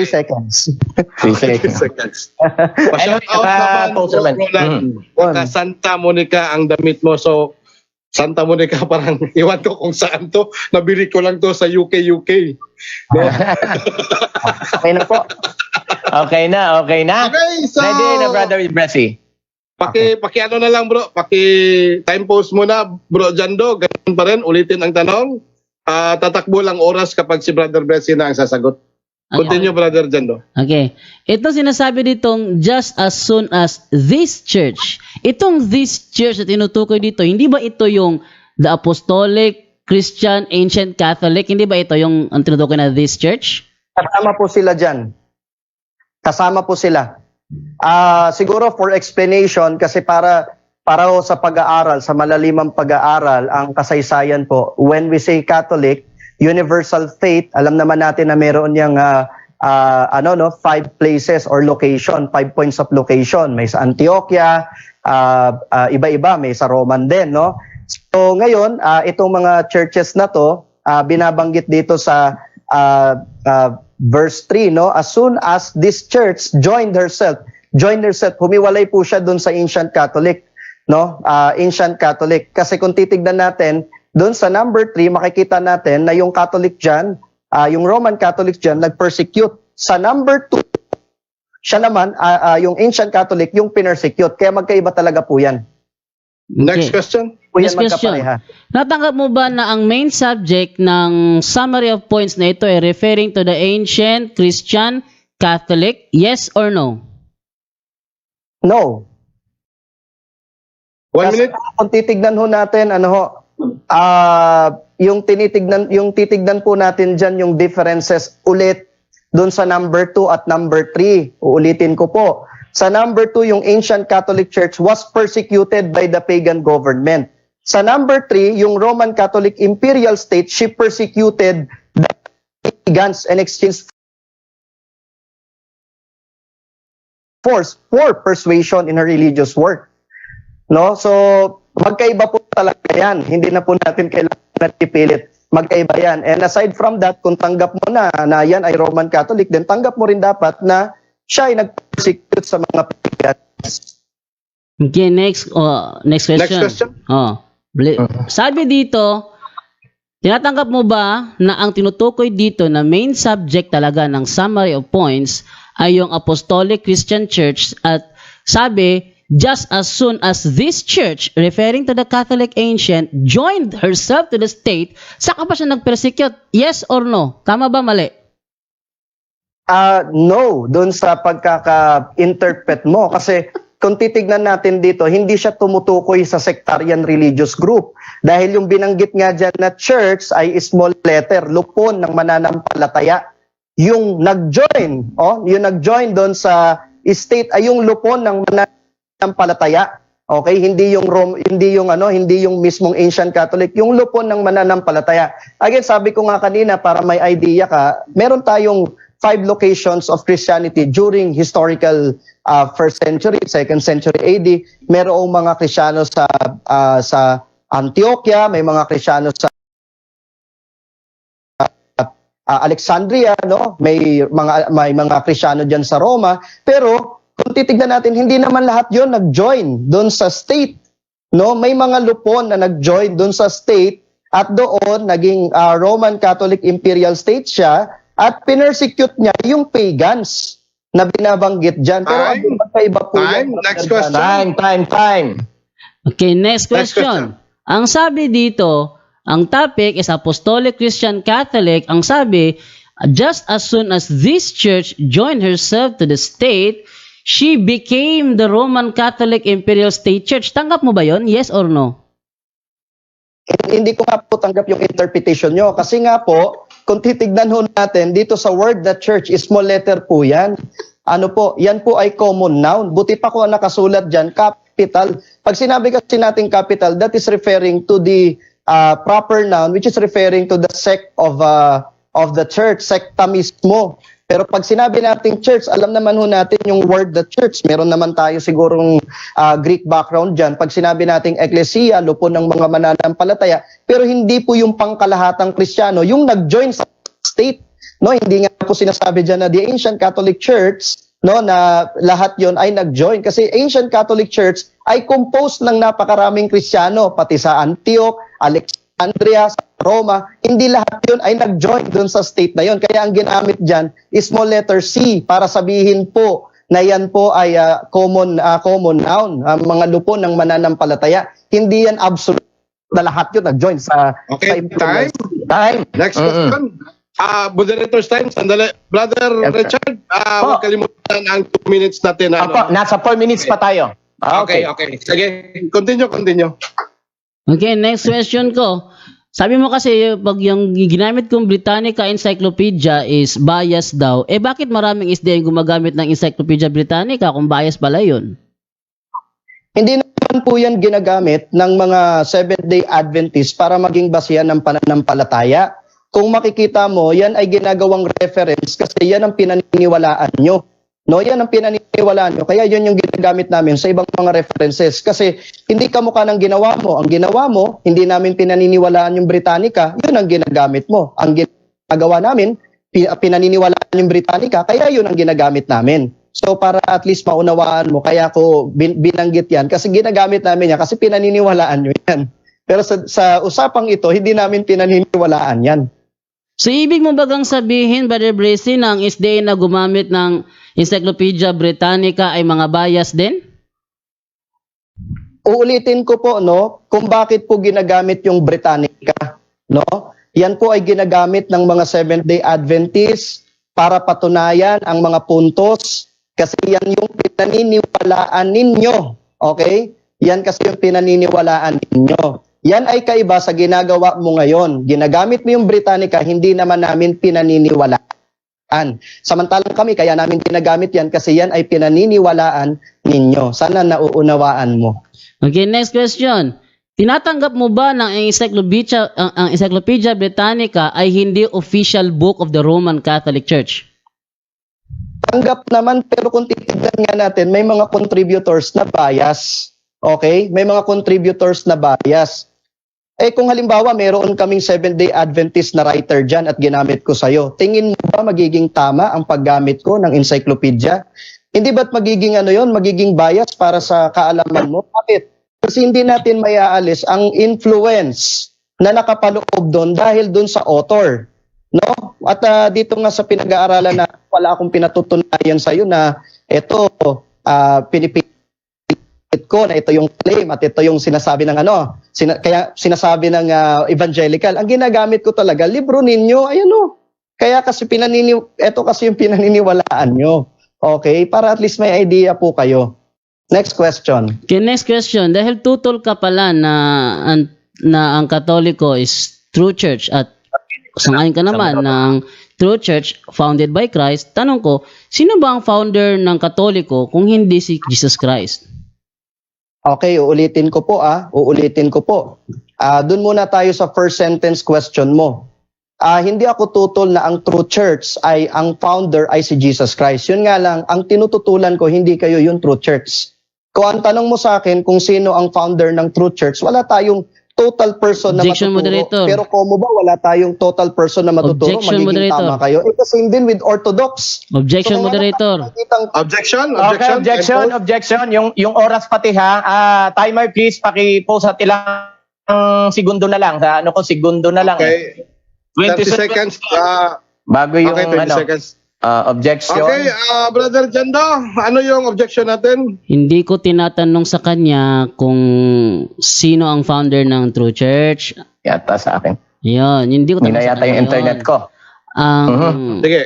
seconds. 3 seconds. Seconds. Pa-shout out naman, post naman. Roland. Baka Santa Monica ang damit mo. So, Santa Monica parang iwan ko kung saan to. Nabili ko lang to sa UK. No? Okay na po. Okay na. Okay, so Ready na, Brother Bressy. paki ano na lang bro, time pause muna bro Jando, ganun pa rin, ulitin ang tanong. Tatakbo lang oras kapag si Brother Bessie na ang sasagot. Continue, Brother Jando. Okay. Ito sinasabi ditong just as soon as this church. Itong this church na tinutukoy dito, hindi ba ito yung the Apostolic, Christian, Ancient Catholic? Hindi ba ito yung ang tinutukoy na this church? Kasama po sila dyan. Kasama po sila. Siguro for explanation, kasi para sa pag-aaral, sa malalimang pag-aaral, ang kasaysayan po, when we say Catholic, universal faith, alam naman natin na meron yung 5 places or location, 5 points of location. May sa Antioquia, iba-iba, may sa Roman din, no? So ngayon, itong mga churches na to, binabanggit dito sa verse 3, no? As soon as this church joined herself, humiwalay po siya dun sa Ancient Catholic, no? Ancient Catholic. Kasi kung titignan natin, doon sa number 3, makikita natin na yung Catholic dyan, yung Roman Catholic dyan, nag-persecute. Sa number 2, siya naman, yung Ancient Catholic, yung pinersecute. Kaya magkaiba talaga po yan. Next question. Po yan Next question. magkapareha. Natanggap mo ba na ang main subject ng summary of points na ito ay referring to the ancient Christian Catholic? Yes or no? No. 1 Kasi minute. kung titignan ho natin, yung titignan po natin dyan yung differences ulit doon sa number 2 at number 3. Uulitin ko po. Sa number 2, yung Ancient Catholic Church was persecuted by the pagan government. Sa number 3, yung Roman Catholic Imperial State, she persecuted the pagans and exchanged force for persuasion in her religious work. No? So, magkaiba po talaga yan. Hindi na po natin kailangan ipilit. Magkaiba yan. And aside from that, kung tanggap mo na yan ay Roman Catholic, then tanggap mo rin dapat na siya ay nag-persecute sa mga pagans. Okay, next question. Next question. Sabi dito, tinatanggap mo ba na ang tinutukoy dito na main subject talaga ng summary of points ay yung Apostolic Christian Church at sabi, just as soon as this church, referring to the Catholic ancient, joined herself to the state, saka pa siya nag-persecute? Yes or no? Tama ba, mali? No, doon sa pagkaka-interpret mo. Kasi kung titignan natin dito, hindi siya tumutukoy sa sectarian religious group. Dahil yung binanggit nga dyan na church ay small letter, lupon ng mananampalataya. Yung nag-join doon sa state ay yung lupon ng mananampalataya. Okay, hindi yung mismong Ancient Catholic, yung lupon ng mananampalataya. Again, sabi ko nga kanina para may idea ka, meron tayong 5 locations of Christianity during historical 1st century, 2nd century AD. Merong mga Kristiyano sa Antioquia, may mga Kristiyano sa Alexandria, no? May mga Kristiyano diyan sa Roma. Pero kung titignan natin, hindi naman lahat 'yon nag-join doon sa state, no? May mga Lupon na nag-join doon sa state at doon naging Roman Catholic Imperial State siya at pinersecute niya yung pagans na binabanggit diyan. Pero Time. magkaiba po Time. yan. Next question. Time. Okay, next question. Ang sabi dito, ang topic is Apostolic Christian Catholic. Ang sabi, just as soon as this church joined herself to the state, she became the Roman Catholic Imperial State Church. Tanggap mo ba yon? Yes or no? Hindi ko nga po tanggap yung interpretation nyo. Kasi nga po, kung titignan ho natin, dito sa word the church, small letter po yan. Ano po, yan po ay common noun. Buti pa ko nakasulat dyan, capital. Pag sinabi kasi natin capital, that is referring to the proper noun, which is referring to the sect of the church, sekta mismo. Pero pag sinabi natin church, alam naman ho natin yung word the church. Meron naman tayo sigurong Greek background dyan. Pag sinabi natin ecclesia, lupon ng mga mananampalataya, pero hindi po yung pangkalahatang Kristiyano, yung nag-join sa state. No, hindi nga po sinasabi dyan na the Ancient Catholic Church, no, na lahat yon ay nag-join. Kasi Ancient Catholic Church ay composed ng napakaraming Kristiyano, pati sa Antioch, Alexandria, sa Roma, hindi lahat yun ay nag-join dun sa state na yun. Kaya ang ginamit dyan is small letter C para sabihin po na yan po ay common noun, mga lupon ng mananampalataya. Hindi yan absolute na lahat yun nag-join sa Okay, sa time. Next question. Moderator's time. Sandali. Brother Yes, sir. Richard, huwag kalimutan ang 2 minutes natin. Opo, nasa 4 minutes pa tayo. Okay. Sige, continue. Okay, next question ko. Sabi mo kasi, pag yung ginamit kong Britannica Encyclopedia is bias daw, bakit maraming SDA yung gumagamit ng Encyclopedia Britannica kung bias pala yun? Hindi naman po yan ginagamit ng mga Seventh-day Adventists para maging basihan ng pananampalataya. Kung makikita mo, yan ay ginagawang reference kasi yan ang pinaniniwalaan nyo. No, yan ang pinaniniwalaan nyo. Kaya yun yung ginagamit namin sa ibang mga references. Kasi hindi kamukha ng ginawa mo. Ang ginawa mo, hindi namin pinaniniwalaan yung Britannica, yun ang ginagamit mo. Ang ginagawa namin, pinaniniwalaan yung Britannica, kaya yun ang ginagamit namin. So para at least maunawaan mo, kaya ko binanggit yan. Kasi ginagamit namin yan, kasi pinaniniwalaan nyo yan. Pero sa usapang ito, hindi namin pinaniniwalaan yan. So, ibig mo bagang sabihin, Brother Bracy, na ang SDA na gumamit ng Encyclopedia Britannica ay mga bias din? Uulitin ko po, no, kung bakit po ginagamit yung Britannica, no? Yan po ay ginagamit ng mga Seventh-day Adventists para patunayan ang mga puntos kasi yan yung pinaniniwalaan ninyo. Okay? Yan kasi yung pinaniniwalaan ninyo. Yan ay kaiba sa ginagawa mo ngayon. Ginagamit mo yung Britannica, hindi naman namin pinaniniwalaan. Samantalang kami, kaya namin ginagamit yan kasi yan ay pinaniniwalaan ninyo. Sana nauunawaan mo. Okay, next question. Tinatanggap mo ba ng ang Encyclopedia Britannica ay hindi official book of the Roman Catholic Church? Tanggap naman, pero kung titignan nga natin, may mga contributors na bias. Okay? May mga contributors na bias. Kung halimbawa, meron kaming Seventh-day Adventist na writer dyan at ginamit ko sa'yo, tingin mo ba magiging tama ang paggamit ko ng encyclopedia? Hindi ba't magiging magiging bias para sa kaalaman mo? Bakit? Kasi hindi natin mayaalis ang influence na nakapaloob doon dahil doon sa author. No? At dito nga sa pinag-aaralan na wala akong pinatutunayan sa'yo na ito, pinipilit ko na ito yung claim at ito yung sinasabi ng kaya sinasabi ng evangelical. Ang ginagamit ko talaga, libro ninyo, Kaya kasi ito kasi yung pinaniniwalaan nyo. Okay? Para at least may idea po kayo. Next question. Okay, next question. Dahil tutol ka pala na ang Katoliko is true church at sangayon ka naman ng true church founded by Christ, tanong ko, sino ba ang founder ng Katoliko kung hindi si Jesus Christ? Okay, uulitin ko po. Doon muna tayo sa first sentence question mo. hindi ako tutol na ang true church ay ang founder ay si Jesus Christ. Yun nga lang, ang tinututulan ko, hindi kayo yung true church. Kung ang tanong mo sa akin kung sino ang founder ng true church, wala tayong total person na Objection, matuturo. moderator. Pero kung mo ba, wala tayong total person na matuturo, Objection, magiging moderator. tama kayo. Ito same din with Orthodox. Objection, kung moderator. Objection? Okay, objection. Yung oras pati ha. Timer please, paki-post at ilang segundo na lang. Sa segundo na lang. Okay. 30 seconds. Bago yung Okay, 20 seconds. objection. Okay, Brother Jando, ano yung objection natin? Hindi ko tinatanong sa kanya kung sino ang founder ng True Church. Yata sa akin. Yun, hindi ko Hindi na tanong sa yata kanya yung internet yun. ko. Sige.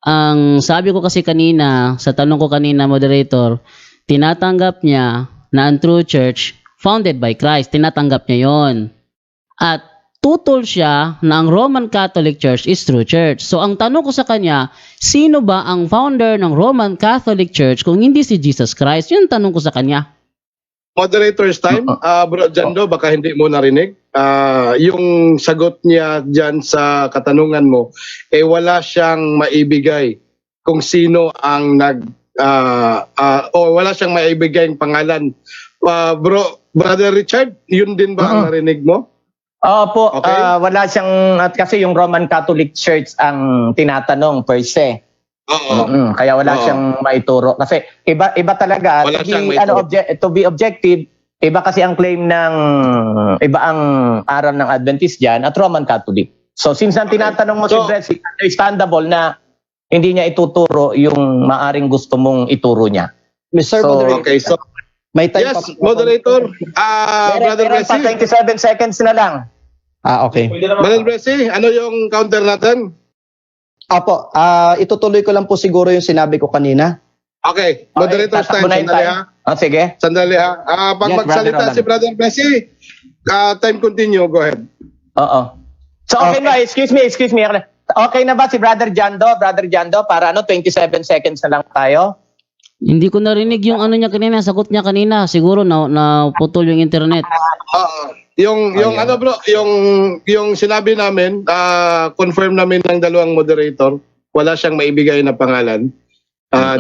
Ang sabi ko kasi kanina, sa tanong ko kanina, moderator, tinatanggap niya na ang True Church founded by Christ. Tinatanggap niya yon. At tutol siya na ang Roman Catholic Church is True Church. So ang tanong ko sa kanya, sino ba ang founder ng Roman Catholic Church kung hindi si Jesus Christ? Yun ang tanong ko sa kanya. Moderator's time. Bro Jando, baka hindi mo narinig. Yung sagot niya dyan sa katanungan mo, wala siyang maibigay kung sino ang wala siyang maibigay ang pangalan. Brother Richard, yun din ba ang narinig mo? Opo, Okay. wala siyang, at kasi yung Roman Catholic Church ang tinatanong per se. Oo. Kaya wala Oo. siyang maituro. Kasi iba talaga, Wala siyang maituro. to be objective, iba kasi ang claim ng, iba ang aral ng Adventist dyan at Roman Catholic. So since ang tinatanong mo So- si Brett, understandable na hindi niya ituturo yung maaring gusto mong ituro niya. Mr. So, Moderator, Okay, so may time yes, pa. moderator. Brother Meron pa Bessie. 27 seconds na lang. Okay. Brother Bessie, ano yung counter natin? Apo, itutuloy ko lang po siguro yung sinabi ko kanina. Okay, moderator's time. tatakbo na yung Sandali time. ha. Sige. Sandali ha. Pag Yes, magsalita Brother si Brother Bessie, time continue. Go ahead. Oo. So okay ba? Excuse me. Okay na ba si Brother Jando? Brother Jando, para 27 seconds na lang tayo. Hindi ko narinig yung ano niya kanina, sagot niya kanina. Siguro na putol yung internet. Yung ano bro, yung sinabi namin, confirm namin ng dalawang moderator, wala siyang maibigay na pangalan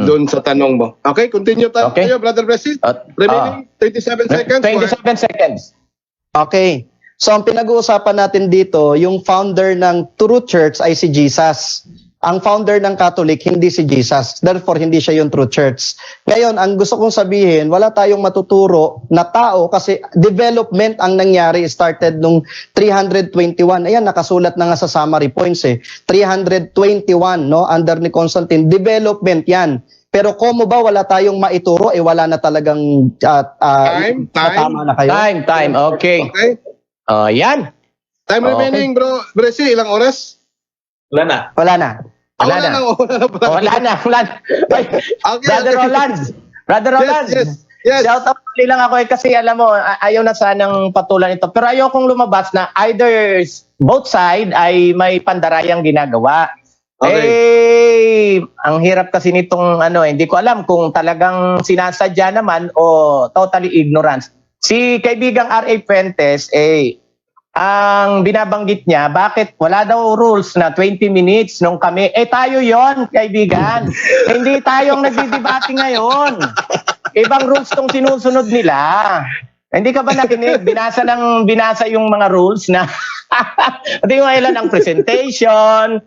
doon sa tanong mo. Okay, continue tayo, Okay. Brother Bessie. Remaining 27 seconds. Go ahead. 27 seconds. Okay. So ang pinag-uusapan natin dito, yung founder ng True Church ay si Jesus. Ang founder ng Catholic, hindi si Jesus. Therefore, hindi siya yung True Church. Ngayon, ang gusto kong sabihin, wala tayong matuturo na tao kasi development ang nangyari started nung 321. Ayan, nakasulat na nga sa summary points 321, no? Under ni Constantine. Development yan. Pero kung ba wala tayong maituro, wala na talagang Time. tama na kayo. Time. Okay. Okay. Yan. Time remaining, bro. Bessie, ilang oras? Wala na. Wala na. Wala na pala. Wala na. Ay, Okay, Brother okay. Roland. Yes. Shout out lang ako kasi alam mo, ayaw na sanang patulan ito. Pero ayaw kong lumabas na either both side ay may pandarayang ginagawa. Ang hirap kasi nitong hindi ko alam kung talagang sinasadya naman o totally ignorance. Si kaibigang R.A. Fuentes, ang binabanggit niya, bakit wala daw rules na 20 minutes nung kami, tayo yon kaibigan. Hindi tayong nagdidebate ngayon. Ibang rules tong sinusunod nila. Hindi ka ba nakinig? Binasa yung mga rules na hindi mo ilan ang presentation,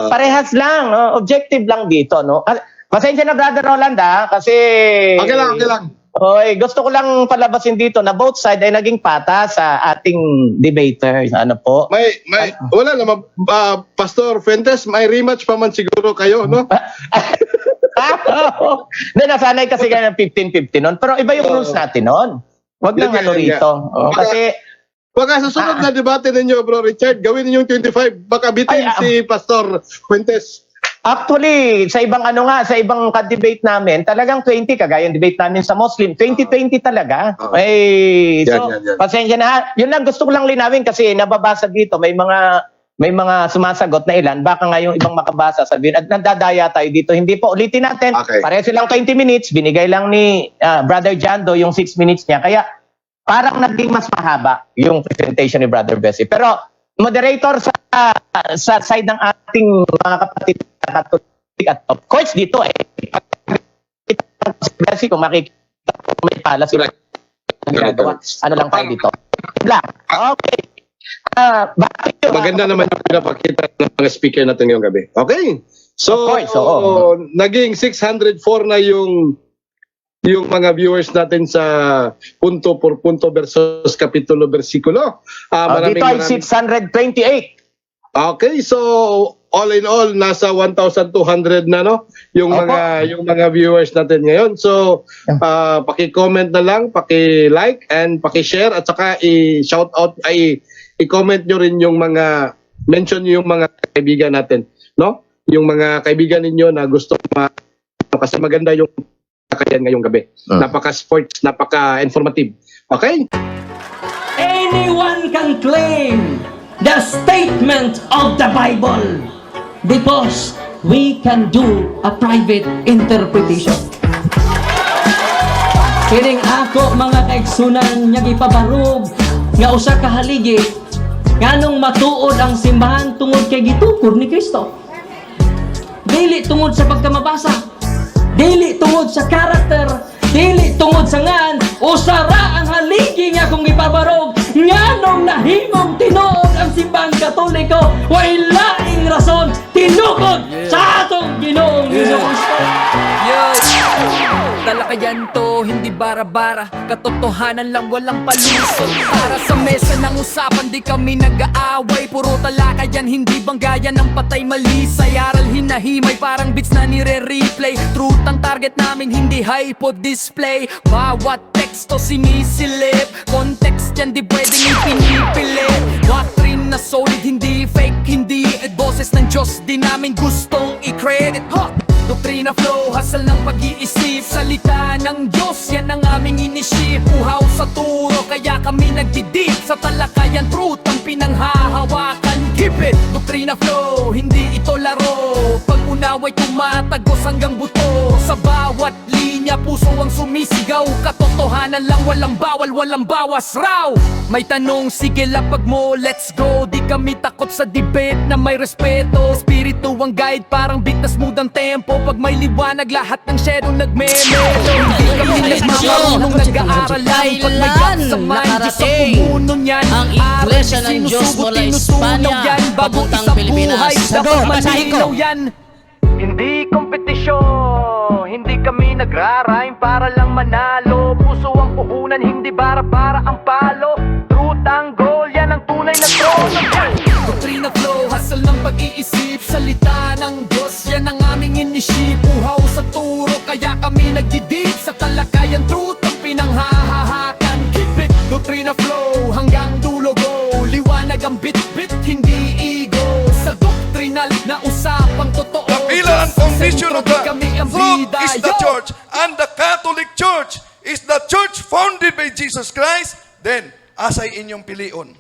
parehas lang, objective lang dito, no? Pasensya na Brother Roland kasi Okay lang. Oy, gusto ko lang palabasin dito na both side ay naging pata sa ating debaters. Ano po? Wala naman, Pastor Fuentes, may rematch pa man siguro kayo, no? Nasanay kasi kayo ng 15-15 noon. Pero iba yung rules natin noon. Huwag nang rito. Kasi Baka sa sunod na debate ninyo, Bro Richard, gawin ninyong 25. Baka bitin si Pastor Fuentes. actually, sa ibang sa ibang ka-debate namin, talagang 20 kagaya yung debate namin sa Muslim. 20-20 talaga. Yan. Pasensya na. Yun lang, gusto ko lang linawin kasi nababasa dito, may mga sumasagot na ilan. Baka nga yung ibang makabasa sabihin, at nandadaya tayo dito. Hindi po, ulitin natin. Okay. Pareho silang 20 minutes. Binigay lang ni Brother Jando yung 6 minutes niya. Kaya parang naging mas mahaba yung presentation ni Brother Bessie. Pero moderator sa side ng ating mga kapatid na Catholic at of course dito kung makikita may pala sila ginagawa. Ano lang tayo dito? Lang. Okay. Bakit yun? Maganda naman yung pinapakita ng mga speaker natin ngayong gabi. Okay. So, Of course, oo. naging 604 na yung mga viewers natin sa punto por punto versus kapitulo versikulo. Dito ay 628. Okay, so all in all nasa 1,200 na no yung Opo. mga viewers natin ngayon. So paki-comment na lang, paki-like and paki-share at saka i-shout out i-comment nyo rin yung mga mention nyo yung mga kaibigan natin, no? Yung mga kaibigan ninyo na gusto kasi maganda yung kakayan ngayong gabi. Napaka-sports, napaka-informative. Okay? Anyone can claim the statement of the Bible because we can do a private interpretation. Kining ako mga kaigsunan nga gipabarog nga usa ka haligi nganong matuod ang simbahan tungod kay gitukod ni Kristo. Dili tungod sa pagkamabasa, dili tungod sa karakter, dili tungod sa ngan, usara ang haligi nga kung ipabarog nganong nahimong tinuod ang simbahang Katoliko, way laing rason tinukod sa atong Ginoong Hesus Kristo. Talakayan to, hindi bara-bara. Katotohanan lang, walang palusot. Para sa mesa ng usapan, di kami nag-aaway. Puro talakayan, hindi banggayan ng patay malisay. Aral hinahimay, parang beats na nire-replay. Truth ang target namin, hindi hypo display. Bawat teksto sinisilip, context yan di pwedeng ipinipilit. Doctrine na solid, hindi fake, hindi boses ng Diyos, di namin gustong i-credit. Doktrina flow, hasal ng pag-iisip. Salita ng Diyos, yan ang aming inisip. Uhaw sa turo, kaya kami nagdidip. Sa talakayan, truth ang pinanghahawakan. Keep it! Doktrina flow, hindi ito laro. Pag-unaway tumatagos hanggang buto. Sa bawat linya, puso ang sumisigaw. Katotohanan lang, walang bawal, walang bawas raw. May tanong, sige lapag mo, let's go. Di kami takot sa debate na may respeto. Espiritu ang guide, parang beat na smooth ang tempo. Pag may liwanag, lahat ng shadow nagmemelo. Hindi kami nagmamarunong nag-aaral lang. Pag may gap sa mind, Diyos ang pumuno niyan. Ang Iglesia ng Diyos mula Espanya, papuntang Pilipinas. Dapat malinaw yan. Hindi kompetisyon, hindi kami nagra-rhyme para lang manalo. Puso ang puhunan, hindi bara-bara ang palo. Truth ang goal, yan ang tunay na trono. Doktrina flow, hasal ng pag-iisip. Salita ng Diyos, yan ang aming inisip. Uhaw sa turo, kaya kami nagdidip. Sa talakayan, truth ang pinanghahahakan. Keep it, doktrina flow, hanggang dulo go. Liwanag ang bit-bit, hindi ego. Sa doktrinal na usapang totoo. The pillar and foundation of the truth is the church, and the Catholic Church is the church founded by Jesus Christ. Then, asay inyong pilion.